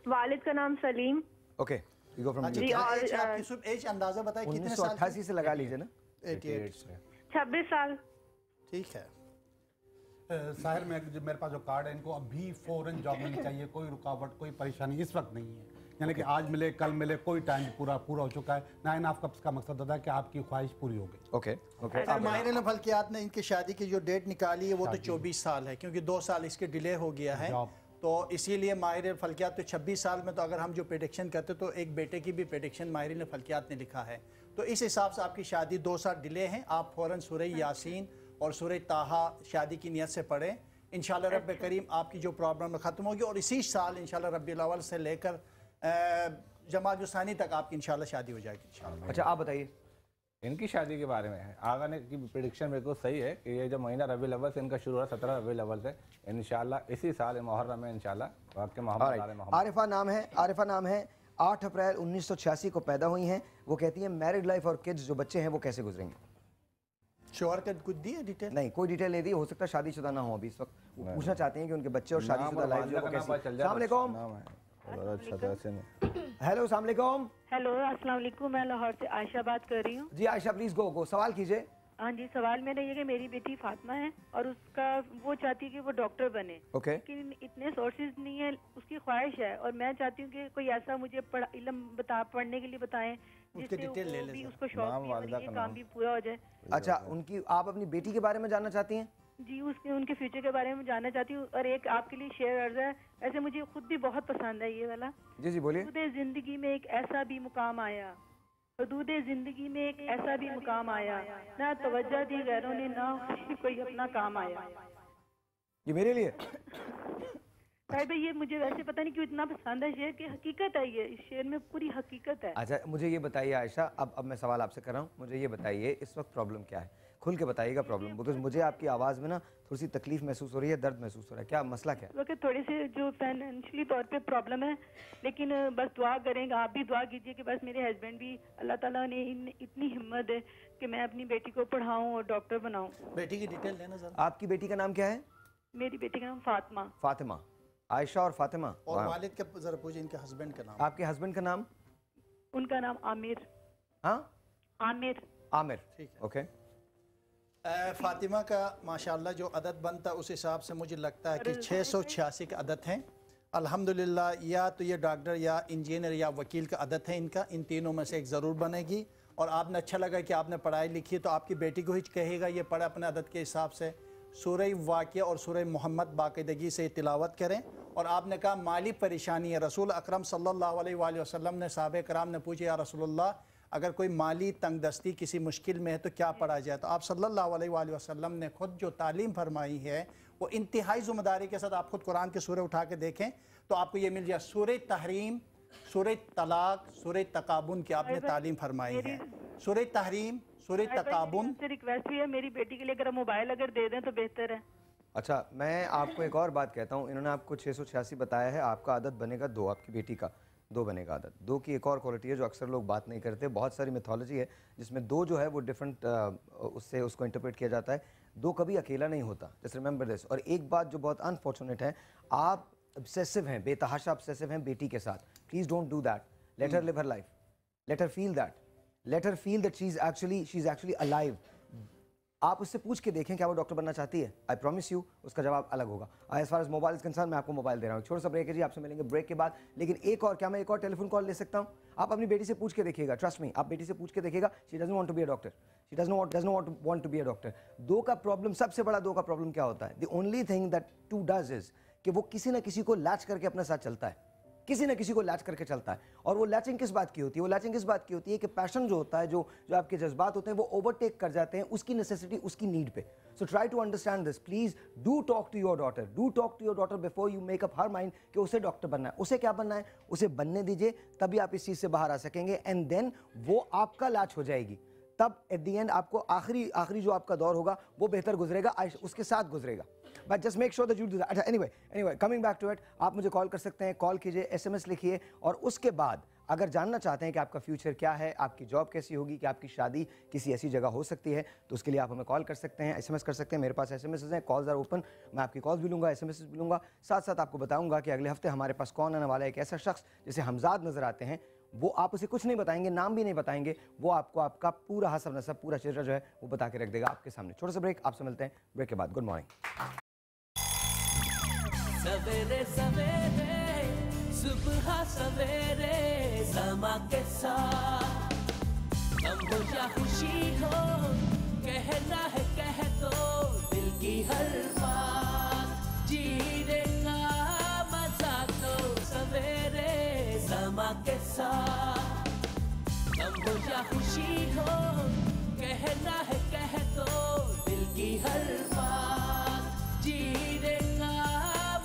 वालिद का नाम Salim. Okay, you go from जी। और आपकी एज अंदाजा बताइए कितने साल? 1988 से लगा लीजिए ना। 26 साल। ठीक है। साहिर में जो मेरे पास जो कार्ड है, इनको अभी फौरन जॉब मिलनी चाहिए। कोई रुकावट, कोई परेशानी इस वक्त नहीं है, यानी कि आज मिले कल मिले, कोई टाइम पूरा हो चुका है। 9 ऑफ कप्स का मकसद होता है कि आपकी ख्वाहिश पूरी हो गई। ओके। माहिर फल्कियात ने इनकी शादी की जो डेट निकाली है वो तो 24 साल है, क्योंकि 2 साल इसके डिले हो गया है। तो इसीलिए माहिर फल्कियात तो 26 साल में, तो अगर हम जो प्रेडिक्शन करते तो एक बेटे की भी प्रेडिक्शन माहिर फल्कियात ने लिखा है। तो इस हिसाब से आपकी शादी 2 साल डिले हैं। आप फ़ौरन सूरह यासीन और सूरह ताहा शादी की नियत से पढ़ें। इंशाल्लाह रब्बे करीम आपकी जो प्रॉब्लम ख़त्म होगी, और इसी साल इंशाल्लाह रब्बिल अव्वल से लेकर जमात सानी तक आपकी इंशाल्लाह शादी हो जाएगी इंशाल्लाह। अच्छा, आप बताइए इनकी शादी के बारे में। आगा ने की प्रेडिक्शन बिल्कुल सही है कि ये जो महीना रबीउल अव्वल से इनका शुरू हुआ, 17 रबीउल अव्वल से, इंशाल्लाह इसी साल मुहर्रम में इंशाल्लाह आपके मोहम्मद। आरिफा नाम है 8 अप्रैल 1986 को पैदा हुई हैं। वो कहती हैं मैरिड लाइफ और किड्स जो बच्चे हैं वो कैसे गुजरेंगे? शोहर का कुछ दिया डिटेल? नहीं, कोई डिटेल नहीं दी। हो सकता है शादीशुदा ना हो अभी इस वक्त। वो पूछना चाहते हैं कि उनके बच्चे और शादीशुदा लाइफ जो है वो कैसी। अस्सलाम वालेकुम। हेलो, अस्सलाम वालेकुम। हेलो, अस्सलाम वालेकुम। मैं लाहौर से आयशा बात कर रही हूँ। जी आयशा, प्लीज गो सवाल कीजिए। हाँ जी, सवाल मेरा ये कि मेरी बेटी फातिमा है और उसका वो चाहती है कि वो डॉक्टर बने। लेकिन इतने सोर्सेज नहीं है, उसकी ख्वाहिश है और मैं चाहती हूँ कि कोई ऐसा मुझे इल्म पढ़ने के लिए बताएं जिससे वो भी उसको शौक भी और ये काम भी पूरा हो जाए। अच्छा, उनकी आप अपनी बेटी के बारे में जानना चाहती हैं? जी, उसके उनके फ्यूचर के बारे में जानना चाहती हूँ। और एक आपके लिए शेयर अर्ज है, ऐसे मुझे खुद भी बहुत पसंद है ये वाला। जी बोलिए। हदूद जिंदगी में एक ऐसा भी मुकाम आया, हदूद जिंदगी में एक ऐसा भी मुकाम आया, ना तवज्जो दी गैरों ने, ना कोई अपना काम आया। ये मेरे लिए साहिब ये मुझे वैसे पता नहीं क्यों इतना पसंद है शेर की हकीकत है, ये इस शेर में पूरी हकीकत है। अच्छा, मुझे ये बताइए आयशा, अब मैं सवाल आपसे कर रहा हूँ, मुझे ये बताइए इस वक्त प्रॉब्लम क्या है? खुल के बताइएगा प्रॉब्लम, बिकॉज मुझे आपकी आवाज़ में ना थोड़ी सी तकलीफ महसूस हो रही है, दर्द महसूस हो रहा है। क्या मसला क्या है? थोड़ी सी जो फाइनेंशियली तौर पे प्रॉब्लम है, लेकिन बस दुआ करेंगे, आप भी दुआ कीजिए कि बस मेरे हस्बैंड भी, अल्लाह ताला ने इतनी हिम्मत है कि मैं अपनी बेटी को पढ़ाऊँ और डॉक्टर बनाऊँ। बेटी की डिटेल लेना सर। आपकी बेटी का नाम क्या है? मेरी बेटी का नाम फातिमा। फातिमा, आयशा और फातिमा। और वालिद का जरा पूछिए, इनके हस्बैंड का नाम। आपके हस्बैंड का नाम? उनका नाम आमिर। हाँ, आमिर। आमिर, ठीक है, ओके। फातिमा का माशाल्लाह जो अदद बनता है उस हिसाब से मुझे लगता है कि 686 का अदद हैं अल्हम्दुलिल्लाह। या तो ये डॉक्टर या इंजीनियर या वकील का अदद है इनका, इन तीनों में से एक ज़रूर बनेगी। और आपने अच्छा लगा कि आपने पढ़ाई लिखी, तो आपकी बेटी को ही कहेगा ये पढ़े अपने अदद के हिसाब से। सूरह वाक़िया और सूरह मोहम्मद बाकायदगी से तिलावत करें। और आपने कहा माली परेशानी है, रसूल अकरम सल्लल्लाहु अलैहि वसल्लम ने साहबे कराम ने पूछे, या रसूलल्लाह अगर कोई माली तंगदस्ती किसी मुश्किल में है तो क्या पढ़ा जाए? तो आप सल्लल्लाहु अलैहि वसल्लम ने खुद जो तालीम फरमाई है वो इंतहाई ज़िम्मेदारी के साथ, आप खुद कुरान के सूरह उठा के देखें तो आपको ये मिल जाए। सूरह तहरीम, सूरह तलाक, सूरह तकाबुन की आपने तालीम फरमाई है। सूरह तहरीम, सूरह तकाबुन। रिक्वेस्ट भी है मेरी बेटी के लिए, अगर मोबाइल अगर दे दें तो बेहतर है। अच्छा, मैं आपको एक और बात कहता हूँ, इन्होंने आपको 686 बताया है, आपका आदत बनेगा 2, आपकी बेटी का 2 बनेगा आदत। 2 की एक और क्वालिटी है जो अक्सर लोग बात नहीं करते, बहुत सारी मिथोलॉजी है जिसमें 2 जो है वो डिफरेंट उससे उसको इंटरप्रेट किया जाता है। 2 कभी अकेला नहीं होता, जस्ट रिमेंबर दिस। और एक बात जो बहुत अनफॉर्चुनेट है, आप ऑब्सेसिव हैं, बेतहाशा ऑब्सेसिव हैं बेटी के साथ। Please don't do that. Let her live her life, let her feel that, let her feel that she is actually alive. आप उससे पूछ के देखें क्या वो डॉक्टर बनना चाहती है। आई प्रॉमिस यू उसका जवाब अलग होगा। As far as mobile concerned, मैं आपको मोबाइल दे रहा हूँ। छोटा सा ब्रेक है जी, आपसे मिलेंगे ब्रेक के बाद। लेकिन एक और, क्या मैं एक और टेलीफोन कॉल ले सकता हूँ? आप अपनी बेटी से पूछ के देखिएगा, ट्रस्ट मी, आप बेटी से पूछ के देखिएगा। She doesn't want to be a doctor, she doesn't want to be a doctor. 2 का प्रॉब्लम, सबसे बड़ा 2 का प्रॉब्लम क्या होता है? The only thing that 2 does is कि वो किसी ना किसी को लैच करके अपने साथ चलता है, किसी न किसी को लैच करके चलता है। और वो लैचिंग किस बात की होती है? वो लैचिंग इस बात की होती है कि पैशन जो होता है, जो आपके जज्बात होते हैं, वो ओवरटेक कर जाते हैं उसकी नेसेसिटी, उसकी नीड पे। So try to understand this please. Do talk to your daughter, do talk to your daughter before you make up her mind कि उसे डॉक्टर बनना है। उसे क्या बनना है, उसे बनने दीजिए, तभी आप इस चीज़ से बाहर आ सकेंगे। एंड देन वो आपका लैच हो जाएगी, तब एट द एंड आपको आखिरी जो आपका दौर होगा वो बेहतर गुजरेगा, उसके साथ गुजरेगा। But just make sure that you do that. अच्छा, anyway coming back to it, आप मुझे कॉल कर सकते हैं, कॉल कीजिए, SMS लिखिए। और उसके बाद अगर जानना चाहते हैं कि आपका फ्यूचर क्या है, आपकी जॉब कैसी होगी, कि आपकी शादी किसी ऐसी जगह हो सकती है, तो उसके लिए आप हमें कॉल कर सकते हैं, SMS कर सकते हैं। मेरे पास SMS हैं, कॉल्स आर ओपन, मैं आपकी कॉल्स भी लूँगा, SMS भी लूँगा। साथ साथ आपको बताऊँगा कि अगले हफ्ते हमारे पास कौन आने वाला है। एक ऐसा शख्स जिसे हमजाद नज़र आते हैं, वो आप उसे कुछ नहीं बताएंगे, नाम भी नहीं बताएंगे, वो आपको आपका पूरा हसब नसब, पूरा चेहरा जो है वो बता के रख देगा आपके सामने। छोटा सा ब्रेक, आपसे मिलते हैं ब्रेक के बाद। Good morning. सवेरे सवेरे, सुबह सवेरे, समा के साथ गम हो या खुशी हो, कहना है कह दो दिल की हर बात, जीने का मजा तो सवेरे समा के साथ। गम हो या खुशी हो, कहना है कह दो दिल की हर बात, जीने का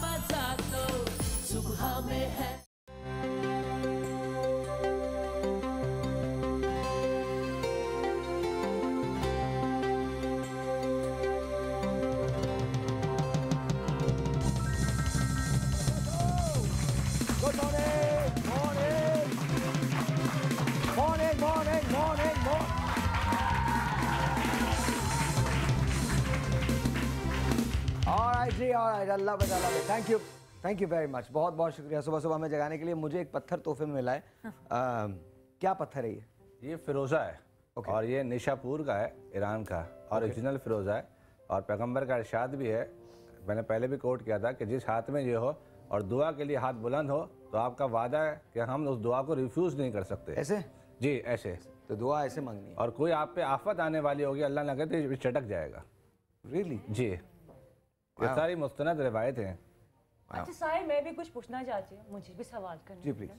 मजा तो सुबह में है। ऑलराइट जी, ऑलराइट, अल्लाह बचा। थैंक यू वेरी मच, बहुत बहुत शुक्रिया सुबह सुबह हमें जगाने के लिए। मुझे एक पत्थर तोहफे में मिला है। क्या पत्थर है ये फिरोज़ा है। और ये निशापुर का है, ईरान का ओरिजिनल फिरोज़ा है। और पैगंबर का इरशाद भी है, मैंने पहले भी कोट किया था कि जिस हाथ में ये हो और दुआ के लिए हाथ बुलंद हो तो आपका वादा है कि हम उस दुआ को रिफ्यूज़ नहीं कर सकते। ऐसे जी, ऐसे तो दुआ ऐसे मांगनी है। और कोई आप पे आफत आने वाली होगी, अल्लाह ना करे तो चटक जाएगा। रियली जी, ये सारी मुस्तनद रिवायत हैं। अच्छा साहिर, मैं भी कुछ पूछना चाहती हूँ, मुझे भी सवाल करना। जी प्लीज।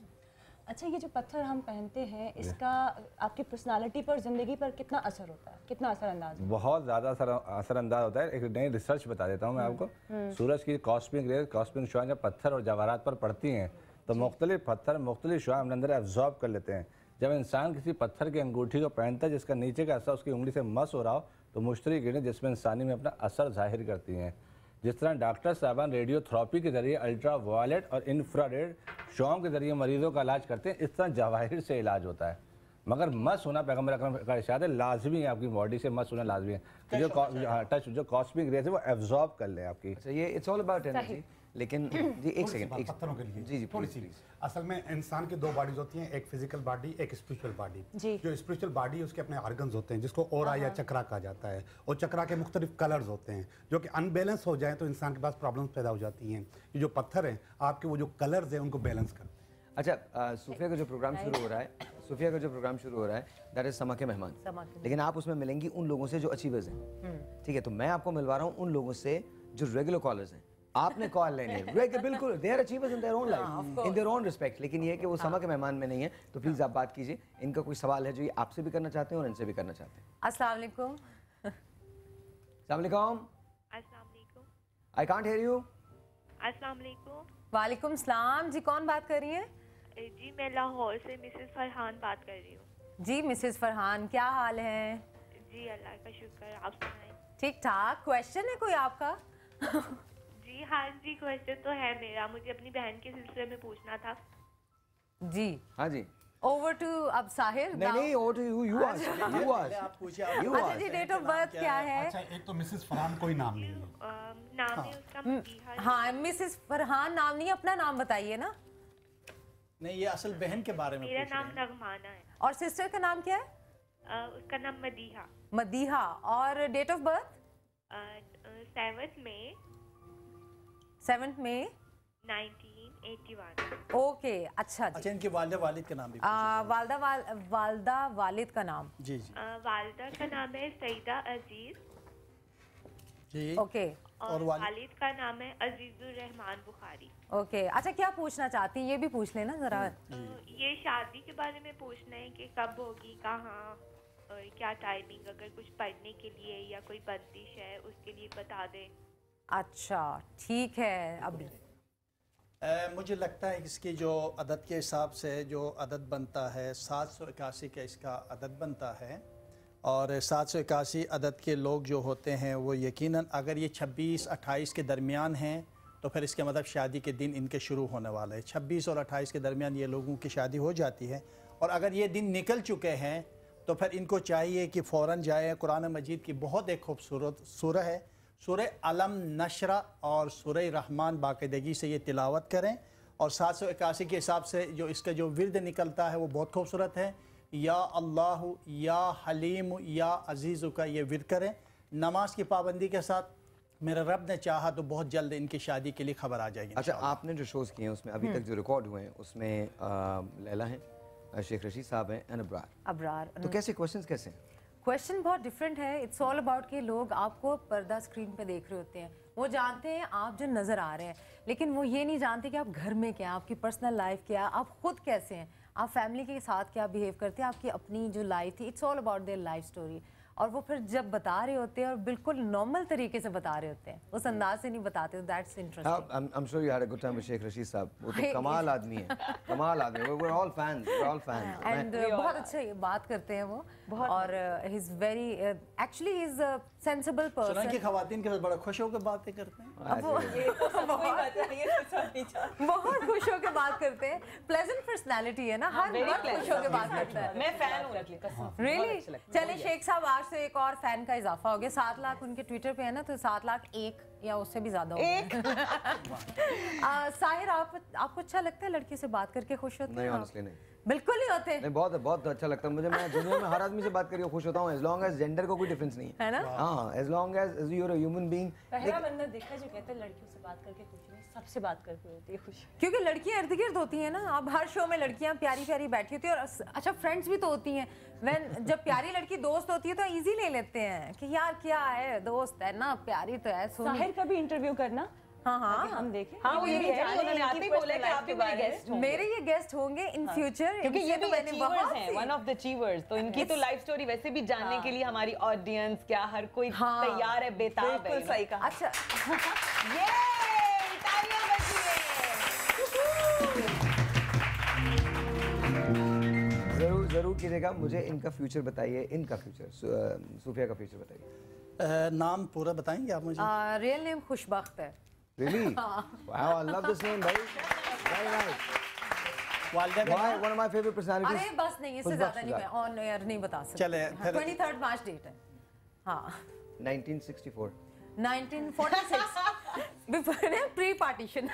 अच्छा, ये जो पत्थर हम पहनते हैं, इसका आपकी पर्सनालिटी पर, जिंदगी पर कितना असर होता है, कितना असरअंदाज? बहुत ज़्यादा असरअंदाज होता है। एक नई रिसर्च बता देता हूँ मैं आपको। सूरज की कॉस्मिक रेज, कॉस्मिक शुआएं जब पत्थर और जवाहरात पर पड़ती हैं तो मुख्तलिफ पत्थर मुख्तलिफ शुआएं अपने अंदर एब्जॉर्ब कर लेते हैं। जब इंसान किसी पत्थर की अंगूठी को पहनता है जिसका नीचे का हिस्सा उसकी उंगली से मस हो रहा हो तो मुश्तरी किरणें जिसमें इंसानी में अपना असर जाहिर करती हैं। जिस तरह डॉक्टर साहबान रेडियोथेरेपी के जरिए अल्ट्रा वायलेट और इंफ्रारेड शुआओं के जरिए मरीजों का इलाज करते हैं, इस तरह जवाहिर से इलाज होता है। मगर मस होना पैगंबर अकरम का इरशाद है, लाजमी है, आपकी बॉडी से मस होना लाजमी है। टच जो कॉस्मिक रेज है वो एब्जॉर्ब कर ले आपकी। अच्छा, ये इट्स ऑल अबाउट एनर्जी। लेकिन जी एक सेकंड, एक पत्थरों के लिए जी थोड़ी सी। असल में इंसान की दो बॉडीज होती हैं, एक फिजिकल बॉडी, एक स्पिरिचुअल बॉडी। जो स्पिरिचुअल बॉडी है उसके अपने ऑर्गन्स होते हैं जिसको ओरा या चक्रा कहा जाता है, और चक्रा के मुख्तलिफ कलर्स होते हैं जो कि अनबैलेंस हो जाए तो इंसान के पास प्रॉब्लम्स पैदा हो जाती हैं। ये जो पत्थर हैं आपके वो जो कलर्स हैं उनको बैलेंस करते हैं। अच्छा, सूफिया का जो प्रोग्राम शुरू हो रहा है, दैट इज समा के मेहमान। लेकिन आप उसमें मिलेंगी उन लोगों से जो अचीवर्स हैं, ठीक है? तो मैं आपको मिलवा रहा हूँ उन लोगों से जो रेगुलर कॉलर्स हैं। आपने कॉल लेनी है, बिल्कुल, they are achievers in their own life, in their own respect. लेकिन ये है कि वो समा के मेहमान में नहीं है, तो प्लीज आप बात कीजिए। इनका कोई सवाल है जो ये आपसे भी करना चाहते हैं और इनसे भी करना चाहते हैं। अस्सलाम वालेकुम। अस्सलाम वालेकुम। I can't hear you. अस्सलाम वालेकुम। वालेकुम सलाम जी, कौन बात कर रही है? जी मैं लाहौर से मिसेस फरहान बात कर रही हूँ। जी मिसेस फरहान, क्या हाल है? जी अल्लाह का शुक्र, आप सुनाएं। ठीक ठाक। क्वेश्चन है कोई आपका? जी हाँ जी, क्वेश्चन तो है मेरा, मुझे अपनी बहन के सिलसिले में पूछना था। जी हाँ जी। ओवर टू अब साहिर। नहीं, over to you. You ask. अच्छा जी, डेट ऑफ बर्थ क्या है? अच्छा, एक तो मिसेस फरहान कोई नाम नहीं है। नाम है उसका मदीहा। हाँ, मिसेस फरहान नाम नहीं, अपना नाम बताइए ना। नहीं, ये असल बहन के बारे में मेरा नाम नगमाना है। और सिस्टर का नाम क्या है? उसका नाम मदीहा। मदीहा। और डेट ऑफ बर्थ? 7 मई 1981। ओके, अच्छा जी। अच्छा, इनके वालिदा वालिद का नाम भी वालदा वालिद का नाम? जी जी। वालिदा का नाम है सईदा अजीज जी। ओके। और वालिद का नाम है अजीजुर रहमान बुखारी। ओके, अच्छा क्या पूछना चाहती हैं ये भी पूछ लेना जरा। ये शादी के बारे में पूछना है कि कब होगी, कहाँ और क्या टाइमिंग, अगर कुछ पढ़ने के लिए या कोई बंदिश है उसके लिए बता दें। अच्छा ठीक है। अभी मुझे लगता है इसकी जो अदद के हिसाब से जो अदद बनता है 781 का इसका अदद बनता है। और 781 अदद के लोग जो होते हैं वो यकीनन अगर ये 26-28 के दरमियान हैं तो फिर इसके मतलब शादी के दिन इनके शुरू होने वाले हैं। 26 और 28 के दरमियान ये लोगों की शादी हो जाती है। और अगर ये दिन निकल चुके हैं तो फिर इनको चाहिए कि फ़ौरन जाए। कुरान मजीद की बहुत एक खूबसूरत सूरह है, सूरह अलम नशरा और सूरह रहमान, बाकायदगी से ये तिलावत करें। और 781 के हिसाब से जो इसका जो विर्द निकलता है वो बहुत खूबसूरत है। या अल्लाह या हलीम या अजीज़ का ये विर्द करें नमाज की पाबंदी के साथ। मेरे रब ने चाहा तो बहुत जल्द इनकी शादी के लिए खबर आ जाएगी। अच्छा, आपने जो शोज़ किए हैं उसमें अभी तक जो रिकॉर्ड हुए हैं उसमें लैला हैं, शेख रशीद साहब हैं एंड अब्रार। तो कैसे क्वेश्चंस कैसे हैं? क्वेश्चन बहुत डिफरेंट है। इट्स ऑल अबाउट कि लोग आपको पर्दा स्क्रीन पे देख रहे होते हैं, वो जानते हैं आप जो नज़र आ रहे हैं, लेकिन वो ये नहीं जानते कि आप घर में क्या, आपकी पर्सनल लाइफ क्या, आप खुद कैसे हैं, आप फैमिली के साथ क्या बिहेव करते हैं, आपकी अपनी जो लाइफ थी। It's all about their life story. और वो फिर जब बता रहे होते हैं और बिल्कुल नॉर्मल तरीके से बता रहे होते हैं, उस अंदाज से नहीं बताते। That's interesting. I am sure you had a good time with Sheikh Rashid साहब। वो तो कमाल आदमी है, कमाल आदमी है। We are all fans, we are all fans. And बहुत अच्छे बात करते हैं वो, और he is very actually he is a sensible person. सुना कि खवातीन के साथ बड़ा खुश होकर बातें करते हैं। बहुत खुश होकर बात करते हैं। प्लेजेंट पर्सनालिटी है ना, हर वक्त खुश होकर बात करता है। मैं फैन हूं, कसम। रियली? चलिए शेख साहब, आज से एक और फैन का इजाफा हो गया। 7 लाख उनके ट्विटर पे है ना, तो 7 लाख 1 या उससे भी ज्यादा हो गया। साहिर, आपको अच्छा लगता है लड़की से बात करके? खुश होते हैं? नहीं, ऑनेस्टली नहीं, बिल्कुल नहीं होते। नहीं, बहुत बहुत अच्छा लगता है मुझे। मैं दुनिया में हर आदमी से बात करके खुश होता हूँ, एज लॉन्ग एज जेंडर को कोई डिफरेंस नहीं है ना। हाँ, as long as you are a human being. पहला बंदा देखा जो कहते हैं लड़कियों से बात करके खुश नहीं, सबसे बात करके होती है खुश। क्योंकि लड़कियां इर्द गिर्द होती हैं ना। अब हर शो में लड़कियां प्यारी प्यारी बैठी होती है, और अच्छा फ्रेंड्स भी तो होती हैं। जब प्यारी लड़की दोस्त होती है तो इजी ले लेते हैं कि यार क्या है, दोस्त है ना, प्यारी तो है। साहिर का भी इंटरव्यू करना। हाँ, हम देखें। हाँ, वो ये उन्होंने आते ही बोला कि आप भी मेरे गेस्ट होंगे। मेरे ये गेस्ट होंगे इन फ्यूचर, क्योंकि ये भी अचीवर्स हैं, वन ऑफ द अचीवर्स। तो इनकी तो लाइफ स्टोरी वैसे भी जानने के लिए हमारी ऑडियंस क्या हर कोई तैयार है, बेताब है। बिल्कुल सही कहा। अच्छा, ये तालियां बजिए। जरूर कीजिएगा। मुझे इनका फ्यूचर बताइए, इनका फ्यूचर, सूफिया का फ्यूचर बताइए। नाम पूरा बताएंगे आप मुझे? रियल नेम खुशबख्त है। Really? Wow, I love this name, भाई। Very nice. One of my favorite personalities. अरे बस नहीं, इससे ज़्यादा नहीं, मैं ऑन एयर नहीं बता सकती। चले, 23 मार्च डेट है। हाँ। 1964. 1946. Before pre partition.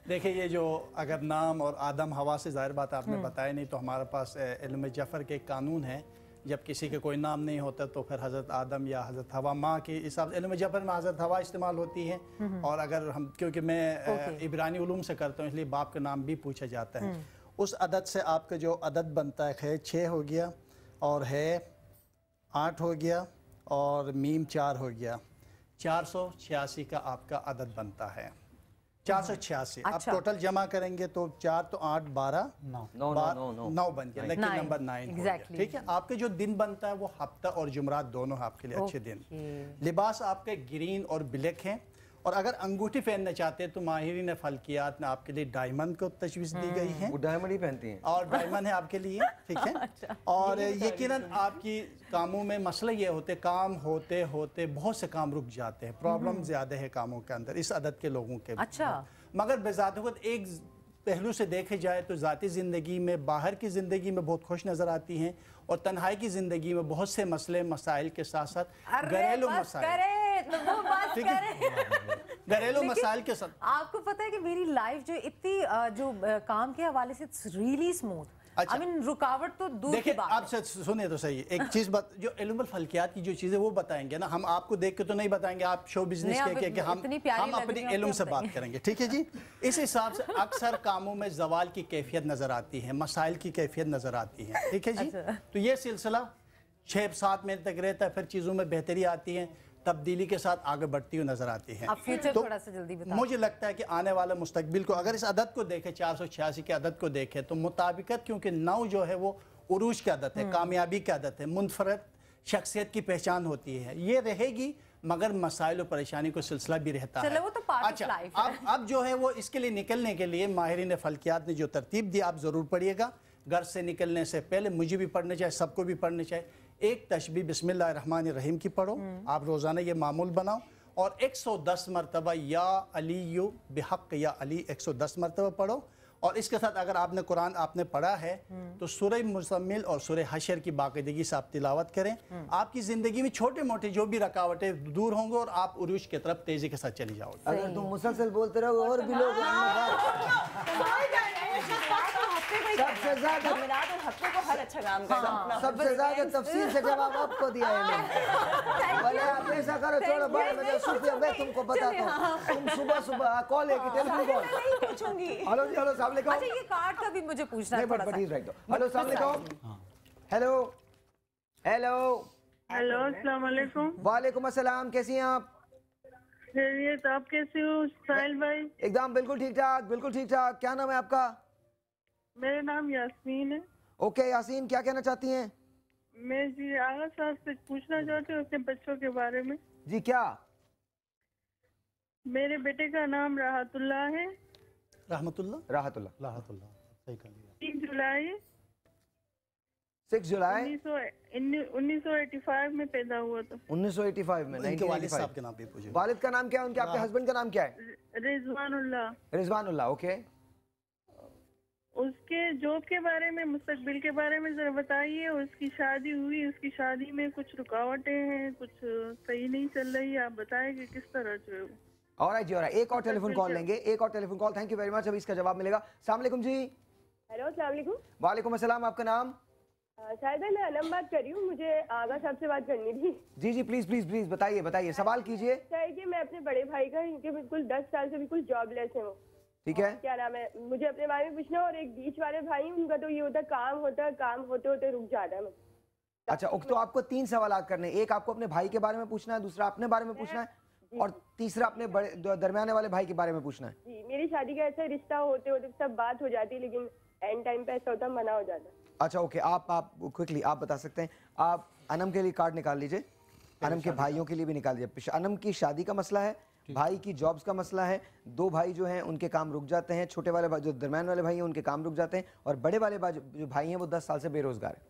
देखिए, ये जो अगर नाम और आदम हवा से जाहिर बात आपने बताया नहीं, तो हमारे पास इल्म जफ़र के कानून है। जब किसी के कोई नाम नहीं होता तो फिर हज़रत आदम या हज़रत हवा, माँ के हिसाब से इल्म जफ़र में हज़रत हवा इस्तेमाल होती है। और अगर हम, क्योंकि मैं इब्रानी उलूम से करता हूँ, इसलिए बाप का नाम भी पूछा जाता है। उस अदद से आपका जो अदद बनता है, खैर 6 हो गया, और है 8 हो गया, और मीम 4 हो गया। 486 का आपका अदद बनता है। 486। अब टोटल जमा करेंगे तो 4 तो 8 12 9 बन गया, लेकिन नंबर 9 हो गया। ठीक है, आपके जो दिन बनता है वो हफ्ता और जुमरात दोनों आपके लिए अच्छे दिन। लिबास आपके ग्रीन और ब्लैक हैं। और अगर अंगूठी पहनना चाहते हैं तो माहिरीन फल्कियात में आपके लिए डायमंड को तजवीज़ दी गई है। वो डायमंड ही पहनती हैं। और डायमंड है आपके लिए, ठीक है। अच्छा। और यकीनन आपकी कामों में मसले ये होते, काम होते होते बहुत से काम रुक जाते हैं, प्रॉब्लम ज़्यादा है कामों के अंदर, इस अदद के लोगों के। अच्छा। मगर बेज़ात एक पहलू से देखे जाए तो ज़ाती ज़िंदगी में, बाहर की ज़िंदगी में बहुत खुश नज़र आती हैं, और तन्हाई की ज़िंदगी में बहुत से मसले मसाइल के साथ साथ घरेलू मसाइल, घरेलू मसाइल के साथ। आपको पता है कि मेरी लाइफ जो इतनी जो काम के हवाले से रियली स्मूथ, अच्छा। I mean, रुकावट तो दूर की बात है। आप सुनिए तो सही, एक चीज बात, जो इल्मुल फल्कियात की जो चीजें वो बताएंगे ना, हम आपको देख के तो नहीं बताएंगे, आप शो बिजनेस के हम अपनी इल्म से बात करेंगे, ठीक है जी। इस हिसाब से अक्सर कामों में जवाल की कैफियत नजर आती है, मसाइल की कैफियत नजर आती है, ठीक है जी। तो ये सिलसिला 6-7 महीने तक रहता है, फिर चीज़ों में बेहतरी आती है, तब्दीली के साथ आगे बढ़ती हुई नजर आती है। फ्यूचर थोड़ा सा जल्दी बताओ। मुझे लगता है कि आने वाले मुस्तकबिल को अगर इस अदद को देखें, 486 के अदद को देखें, तो मुताबिकत, क्योंकि 9 जो है वो उरूज की आदत है, कामयाबी की आदत है, मुनफरद शख्सियत की पहचान होती है, ये रहेगी। मगर मसाइल और परेशानी को सिलसिला भी रहता है। वो तो पार्ट ऑफ लाइफ है। अब जो है वो इसके लिए निकलने के लिए माहिरीन फल्कियात ने जो तरतीब दी, आप ज़रूर पढ़िएगा। घर से निकलने से पहले मुझे भी पढ़ना चाहिए, सबको भी पढ़ना चाहिए। एक तशबीह बिस्मिल्लाहिर्रहमानिर्रहीम की पढ़ो, आप रोज़ाना ये मामूल बनाओ, और 110 मरतबा या अली बिहक़ या अली 110 मरतबा पढ़ो। और इसके साथ अगर आपने कुरान आपने पढ़ा है तो सूरह मुज़म्मिल और सूरह हशर की बाकायदगी से आप तिलावत करें। आपकी ज़िंदगी में छोटे मोटे जो भी रकावटें दूर होंगे और आप उरूज की तरफ तेज़ी के साथ चली जाओगे। अगर तुम मुसलसल बोलते रहोगे और भी लोग सबसे ज्यादा को हर अच्छा काम करना, सबसे ज्यादा तफसील से जवाब आपको दिया है मैंने। भले आप ऐसा करो, छोड़ो बाद में सूफिया मैं तुमको बताता हूँ। तुम सुबह सुबह कॉल है कि टेलीफोन कॉल पूछूंगी। हेलो जी, हेलो अस्सलाम वालेकुम। अच्छा, ये कार्ड का भी मुझे पूछना है थोड़ा सा। हेलो अस्सलाम वालेकुम। हेलो हेलो हेलो अस्सलाम वालेकुम। वालेकुम अस्सलाम, कैसी हैं आप? खैरियत, आप कैसे हो साहिल भाई? एकदम बिल्कुल ठीक ठाक, बिल्कुल ठीक ठाक। क्या नाम है आपका? मेरा नाम यास्मीन है। ओके यासीन, क्या कहना चाहती हैं? मैं जी आगा साहब से पूछना चाहती हूँ अपने बच्चों के बारे में। जी क्या? मेरे बेटे का नाम राहतुल्लाह है। राहतुल्लाह, सही कर लिया। 6 जुलाई 1985 में पैदा हुआ था। 1985 में। इनके वालिद साहब के नाम भी पूछिए। वालिद का नाम क्या है? उनके आपके हस्बैंड का नाम क्या है? रिजवानुल्लाह। रिजवानुल्लाह, ओके। उसके जॉब के बारे में, मुस्तकबिल के बारे में जरा बताइए। उसकी शादी हुई, उसकी शादी में कुछ रुकावटें हैं, कुछ सही नहीं चल रही, आप बताएं कि किस तरह जो। ऑलराइट जी, ऑलराइट, एक और टेलीफोन कॉल लेंगे, एक और telephone call. Thank you very much, अभी इसका जवाब मिलेगा। अस्सलाम वालेकुम जी। हेलो, अस्सलाम वालेकुम। वालेकुम अस्सलाम, आपका नाम? शायद मैं अनम बात कर रही हूँ, मुझे आगा साहब से बात करनी थी। जी जी, प्लीज प्लीज प्लीज बताइए बताइए, सवाल कीजिए। कि मैं अपने बड़े भाई का, इनके बिल्कुल 10 साल से बिल्कुल जॉबलेस है वो। ठीक है, क्या नाम है, मुझे अपने बारे में पूछना। और एक बीच वाले भाई, उनका तो ये होता काम होते होते रुक जाता है। अच्छा, तो आपको 3 सवाल करने, एक आपको अपने भाई के बारे में पूछना है, दूसरा अपने बारे में पूछना है, और तीसरा अपने बड़े दरमियाने वाले भाई के बारे में पूछना है। जी, मेरी शादी का ऐसा रिश्ता होते होते सब बात हो जाती है, लेकिन एंड टाइम पे ऐसा होता मना हो जाता है। अच्छा ओके, आप क्विकली आप बता सकते हैं। आप अनम के लिए कार्ड निकाल लीजिए, अनम के भाइयों के लिए भी निकाल लीजिए। अनम की शादी का मसला है, भाई की जॉब्स का मसला है, 2 भाई जो हैं उनके काम रुक जाते हैं, छोटे वाले भाई जो दरमियान वाले भाई हैं उनके काम रुक जाते हैं, और बड़े वाले जो भाई हैं वो 10 साल से बेरोजगार है।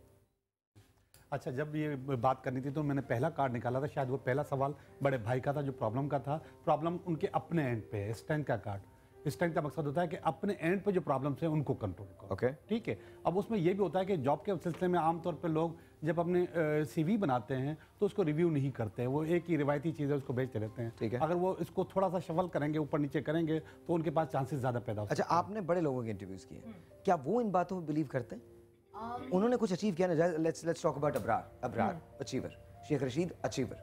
अच्छा, जब ये बात करनी थी तो मैंने पहला कार्ड निकाला था, शायद वो पहला सवाल बड़े भाई का था जो प्रॉब्लम का था। प्रॉब्लम उनके अपने एंड पे है, स्ट्रेंथ का कार्ड। स्ट्रेंथ का मकसद होता है कि अपने एंड पे जो प्रॉब्लम्स हैं उनको कंट्रोल करो। ओके, ठीक है। अब उसमें ये भी होता है कि जॉब के सिलसिले में आमतौर पर लोग जब अपने CV बनाते हैं तो उसको रिव्यू नहीं करते हैं, वो एक ही रिवायती चीज़ है उसको बेचते रहते हैं। ठीक है, अगर वो इसको थोड़ा सा शफल करेंगे, ऊपर नीचे करेंगे, तो उनके पास चांसेस ज़्यादा पैदा हो सकते हैं। अच्छा, आपने बड़े लोगों के इंटरव्यूज़ किए, क्या वो इन बातों पर बिलीव करते हैं? उन्होंने कुछ अचीव किया ना? Let's talk about Abrar achiever, Sheikh Rashid achiever,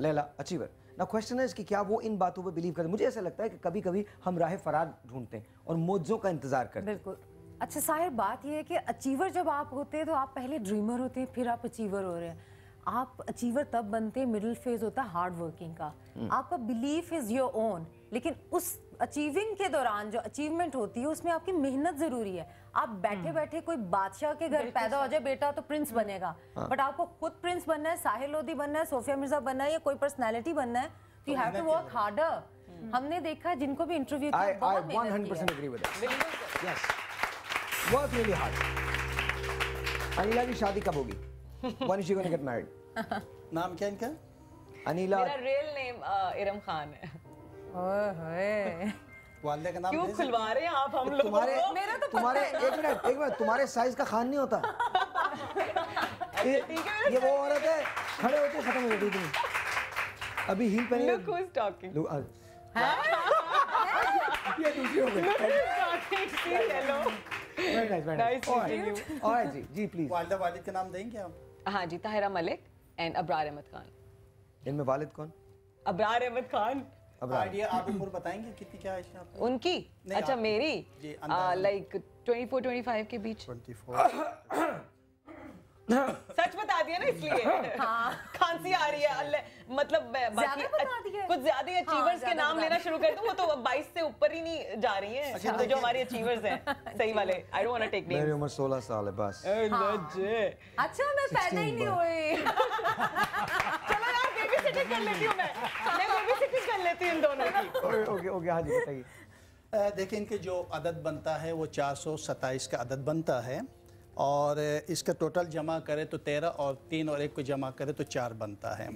Laila achiever. ना क्वेश्चन है कि क्या वो इन बातों पे बिलीव करते हैं? मुझे ऐसा लगता है कि कभी कभी हम राह फरार ढूंढते हैं और मौजों का इंतजार करते हैं। बिल्कुल। अच्छा साहिर, बात ये है कि अचीवर जब आप होते हैं तो आप पहले ड्रीमर होते हैं, फिर आप अचीवर हो रहे हैं। आप अचीवर तब बनते हैं, मिडिल फेज होता है हार्ड वर्किंग का, आपका बिलीफ इज योर ओन। लेकिन उस अचीविंग के दौरान जो अचीवमेंट होती है उसमें आपकी मेहनत जरूरी है। आप बैठे बैठे कोई बादशाह के घर पैदा हो जाए बेटा तो प्रिंस बनेगा, बट आपको खुद प्रिंस बनना है, साहिर लोधी बनना है, सोफिया मिर्जा बनना है, या कोई पर्सनैलिटी बनना है, तो you have to work harder. हमने देखा है जिनको भी इंटरव्यू किया, बहुत मेहनत की है। 100% agree with that. Yes. Work really hard. Anila की शादी कब होगी? When is she going to get married? नाम क्या इनका? अनिला। मेरा रियल नेम इरम खान है। ओए वाले का नाम क्यों खुलवा रहे हैं आप हम लोग? तुम्हारे एक मिनट तुम्हारे साइज का खान नहीं होता। ये वो औरत है, खड़े होते खत्म हो जाती है। अभी हील पहने। Look who's talking. ये दूसरी हो गई। Hello. Very nice, very nice. Nice meeting you. All right जी प्लीज। वालिदा वालिद का नाम देंगे आप? हाँ जी, ताहिरा मलिक एंड अब्रार अहमद खान। इनमें वालिद कौन? अब्रार अहमद खान। आइडिया आप उम्र बताएंगे कितनी क्या है आपकी? उनकी? अच्छा मेरी लाइक 24-25 के बीच। 24 सच बता दिया ना इसलिए। हाँ। खांसी आ रही है अल्लाह, मतलब बाकी कुछ ज्यादा ही अचीवर्स के नाम लेना शुरू कर दूं, वो तो 22 से ऊपर ही नहीं जा रही हैं। अच्छा, जो हमारे अचीवर्स हैं सही वाले। I don't want to take names. मेरी उम्र 16 साल है बस। अच्छा मैं पैदा ही नहीं हुई। चलो यार बेबी सिटिंग कर लेती हूं मैं बेबी सिटिंग कर लेती हूं इन दोनों की। ओके हाँ जी बताइए। देखिए इनके जो अदद बनता है वो 427 का अदद बनता है, और इसका टोटल जमा करे तो 13 और 3 और 1 को जमा करे तो 4 बनता है।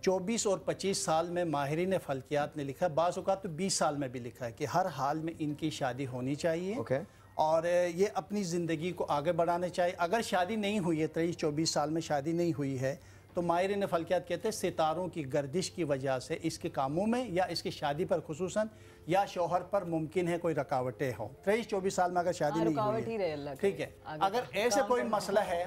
24 और 25 साल में माहिरीन फल्कियात ने लिखा है, बाज़ औक़ात तो 20 साल में भी लिखा है कि हर हाल में इनकी शादी होनी चाहिए। और ये अपनी ज़िंदगी को आगे बढ़ाने चाहिए। अगर शादी नहीं हुई है, 23-24 साल में शादी नहीं हुई है, तो माहिरीन फल्कियात कहते हैं सितारों की गर्दिश की वजह से इसके कामों में या इसकी शादी पर खुसूसन या शौहर पर मुमकिन है कोई रुकावटें हो। 23-24 साल में अगर शादी नहीं हुई है, ठीक है, अगर ऐसे कोई मसला है,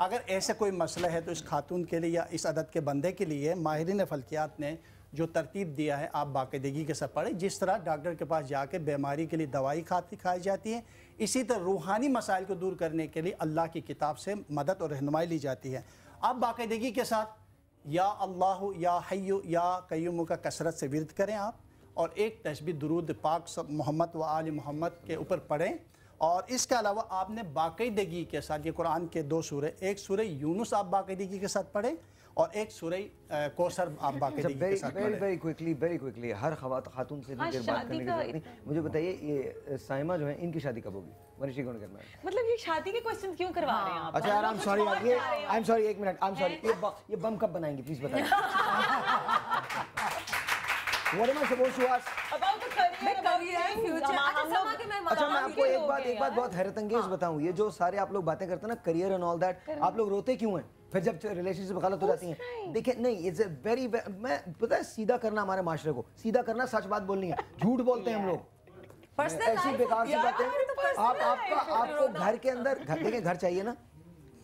अगर ऐसे कोई मसला है तो इस खातून के लिए या इस अदद के बंदे के लिए माहिरीन फल्कियात ने जो तरतीब दिया है आप बाकायदगी के साथ पढ़ें। जिस तरह डॉक्टर के पास जाके बीमारी के लिए दवाई खाई जाती है, इसी तरह रूहानी मसाइल को दूर करने के लिए अल्लाह की किताब से मदद और रहनुमाई ली जाती है। आप बाकायदगी के साथ या अल्लाह या हय्यु या कय्यूम का कसरत से विर्द करें आप, और एक तस्बीह दुरूद पाक मोहम्मद व आल मोहम्मद के ऊपर पढ़ें। और इसके अलावा आपने बाकायदगी के साथ ये कुरान के 2 सूरे, एक सूरे यूनुस आप बाकायदगी के साथ पढ़ें और एक सूरे कौसर आप बाकायदगी के साथ पढ़ें। वेरी क्विकली हर खातून से बात करने की जरूरत नहीं। मुझे बताइए ये साइमा जो है इनकी शादी कब होगी? मतलब ये शादी के क्वेश्चन क्यों करवा रहे हैं आप? अच्छा यार I am sorry 1 minute, I am sorry, ये बम कब बनाएंगे प्लीज बताइए। What am I supposed to ask? About the career, future. अच्छा मैं आपको एक बात बहुत हैरतअंगेज बताऊं, ये जो सारे आप लोग बातें करते हैं ना करियर एंड ऑल दैट, आप लोग रोते क्यों हैं फिर जब रिलेशनशिप गलत हो जाती हैं? देखिए नहीं, इट्स वेरी, मैं पता है सीधा करना हमारे माशरे को, सीधा करना, सच बात बोलनी है, झूठ बोलते हैं हम लोग, ऐसी बेकार सी बातें। आपको घर के अंदर, देखिए घर चाहिए ना,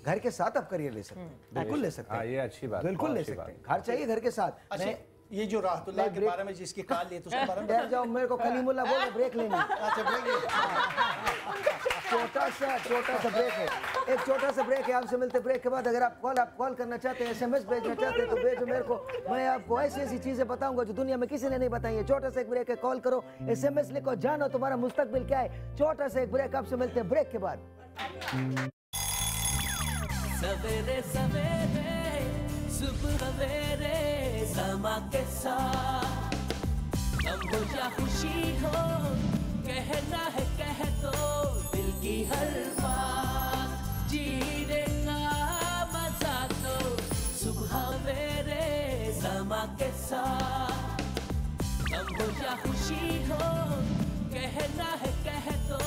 घर के साथ आप करियर ले सकते हैं, बिल्कुल ले सकते हैं, ये अच्छी बात, बिल्कुल ले सकते हैं, घर चाहिए घर के साथ। अच्छा ये जो राहतुल्लाह के बारे में जिसकी कॉल ली तो उसके बारे में बैठ जाओ, मेरे को कलीमुल्लाह बोले ब्रेक लेनी। अच्छा ब्रेक, छोटा सा ब्रेक है, एक छोटा सा ब्रेक है, आपसे मिलते ब्रेक के बाद अगर आप कॉल करना चाहते हैं, SMS भेजना चाहते हैं तो भेजो मेरे को, मैं आपको ऐसी ऐसी चीजें बताऊंगा जो दुनिया में किसी ने नहीं बताई है। छोटा सा एक ब्रेक है, कॉल करो, SMS लिखो, जानो तुम्हारा मुस्तकबिल क्या है। छोटा सा एक ब्रेक, आपसे मिलते हैं ब्रेक के बाद। सवेरे सवेरे सुबह सवेरे समा के साथ, गम हो या खुशी हो, कहना है कह दो दिल की हर बात, जीने का मजा तो सुबह सवेरे समा के साथ, गम हो या खुशी हो, कहना है कह दो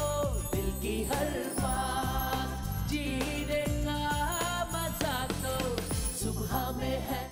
दिल की हर बात, जीने का मजा तो सुबह में है।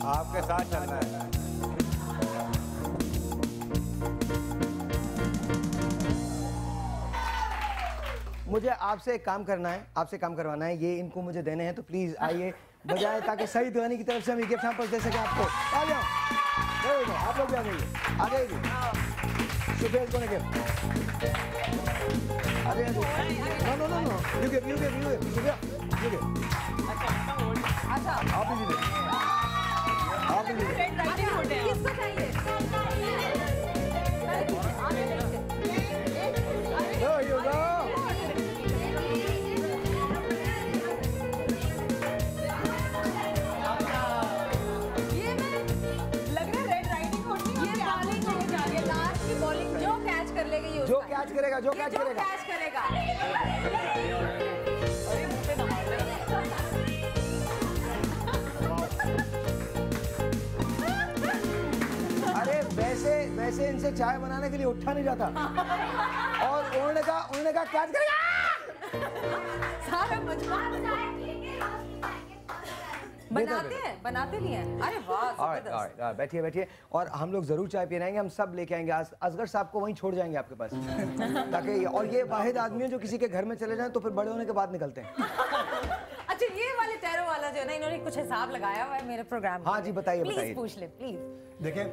आपके साथ चलना है। मुझे आपसे एक काम करना है, आपसे काम करवाना है, ये इनको मुझे देने हैं तो प्लीज आइए बजाए ताकि सही दीवानी की तरफ से हम गिफ्ट सैंपल्स दे सकें आपको। आ जाओ, आप लोग भी आ जाइए, आ जाइए सुबह को गिफ्ट आ जाइए। No no no no, you give सुबह अच्छा आप भी दीजिए, आप भी दीजिए। किसको चाहिए? There you go. जो कैच करेगा अरे वैसे इनसे चाय बनाने के लिए उठा नहीं जाता और उन्होंने कहा कैच करेगा। बनाते नहीं हैं। अरे वाह, बैठिए बैठिए। और हम लोग जरूर चाय पीने आएंगे, हम सब लेके आएंगे। असगर साहब को वहीं छोड़ जाएंगे आपके पास ताकि, और ये वाहिद आदमी है जो किसी के घर में चले जाएं तो फिर बड़े होने के बाद निकलते हैं। अच्छा, ये वाले टैरो वाला जो है ना, इन्होंने कुछ हिसाब लगाया हुआ है मेरे प्रोग्राम में। हाँ जी, बताइए प्लीज पूछ ले प्लीज। देखिए,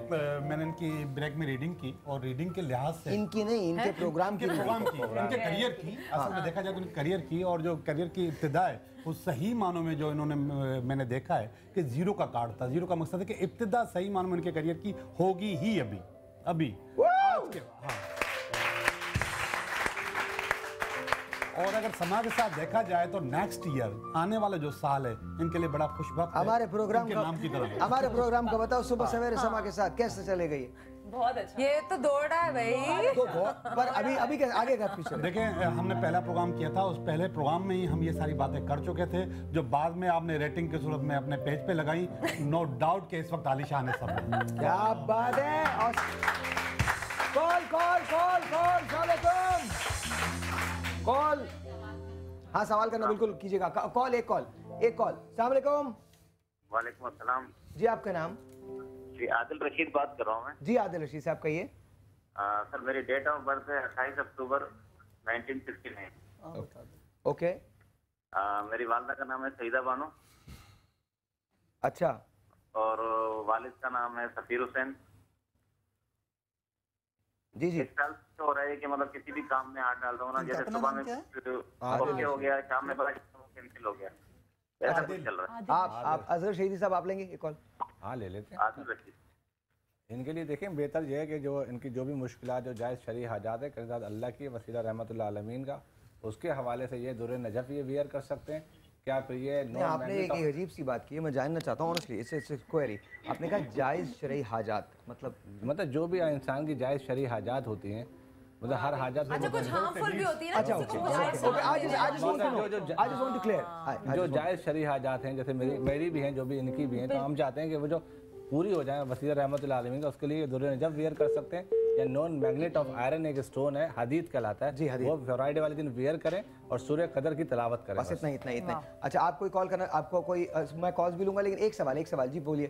मैंने इनकी ब्रेक में रीडिंग की और रीडिंग के लिहाज से, इनकी नहीं, इनके प्रोग्राम की, इनके करियर की, असल में देखा जाए तो इनके करियर की, और जो करियर की इब्तिदा है वो सही मानों में जो इन्होंने, मैंने देखा है कि जीरो का कार्ड था। जीरो का मकसद है कि इब्तिदा सही मानों में इनके करियर की होगी ही अभी आज के। हाँ। और अगर समा के साथ देखा जाए तो नेक्स्ट ईयर, आने वाला जो साल है, इनके लिए बड़ा खुशबख्त है। हमारे प्रोग्राम के नाम की तरफ, हमारे प्रोग्राम का बताओ, सुबह सवेरे समा के साथ कैसे चले गई? बहुत अच्छा। ये तो दौड़ा है भाई। पर अभी आगे का पीछे। देखिए, हमने पहला प्रोग्राम किया था, उस पहले प्रोग्राम में ही हम ये सारी बातें कर चुके थे, जो बाद में आपने रेटिंग की सूरत में अपने पेज पे लगाई। नो डाउट के इस वक्त आलिशान है सब। क्या बात है। कॉल। हाँ, सवाल करना बिल्कुल कीजिएगा। कॉल, एक कॉल। अस्सलाम वालेकुम। वालेकुम अस्सलाम। जी, आपका नाम? जी, आदिल रशीद बात कर रहा हूँ मैं। जी, आदिल रशीद साहब, कहिए। सर, मेरी डेट ऑफ बर्थ है 28 अक्टूबर 1969। ओके। मेरी वालदा का नाम है सईदा बानो। अच्छा। और वालिद का नाम है सफीर हुसैन। जी जी। इस साल तो हो रहा है कि मतलब किसी भी काम में हाथ डाल दो ना, जैसे सुबह में ओके हो गया, शाम में कैंसिल हो गया, ऐसा कुछ चल रहा है। आप अजहर शहीदी साहब, आप लेंगे एक कॉल? हाँ, ले लेते हैं। इनके लिए देखें, बेहतर यह है कि जो इनकी जो भी मुश्किलात, जो जायज़ शरई हाजात है, करदाद अल्लाह की वसीला रहमतुल्लाह आलमीन का, उसके हवाले से ये दुर्र नजफ़ ये वियर कर सकते हैं। क्या फिर ये आपने एक अजीब सी बात की है, मैं जानना चाहता हूँ ऑनेस्टली, इससे क्वेरी। आपने कहा जायज़ शरई हाजात, मतलब जो भी इंसान की जायज़ शरई हाजात होती हैं, मतलब हर हाजत कुछ हार्मफुल भी होती है ना। अच्छा, जो जायज़ शरई हाजात हैं, जैसे मेरी भी हैं, जो भी इनकी भी हैं, तो हम चाहते हैं कि वो जो पूरी हो जाए वसीला रहमतुल्लाह आलमीन का, उसके लिए दुर्र नजफ़ वियर कर सकते हैं। या नॉन मैग्नेट ऑफ आयरन एक स्टोन है, हदीद कहलाता है। जी, हदीद। वो फ्राइडे वाले दिन वियर करें और सूर्य कदर की तिलावत करें। बस इतना। अच्छा, आप कोई कॉल करना, आपको कोई, मैं कॉल्स भी लूंगा, लेकिन एक सवाल। जी बोलिए।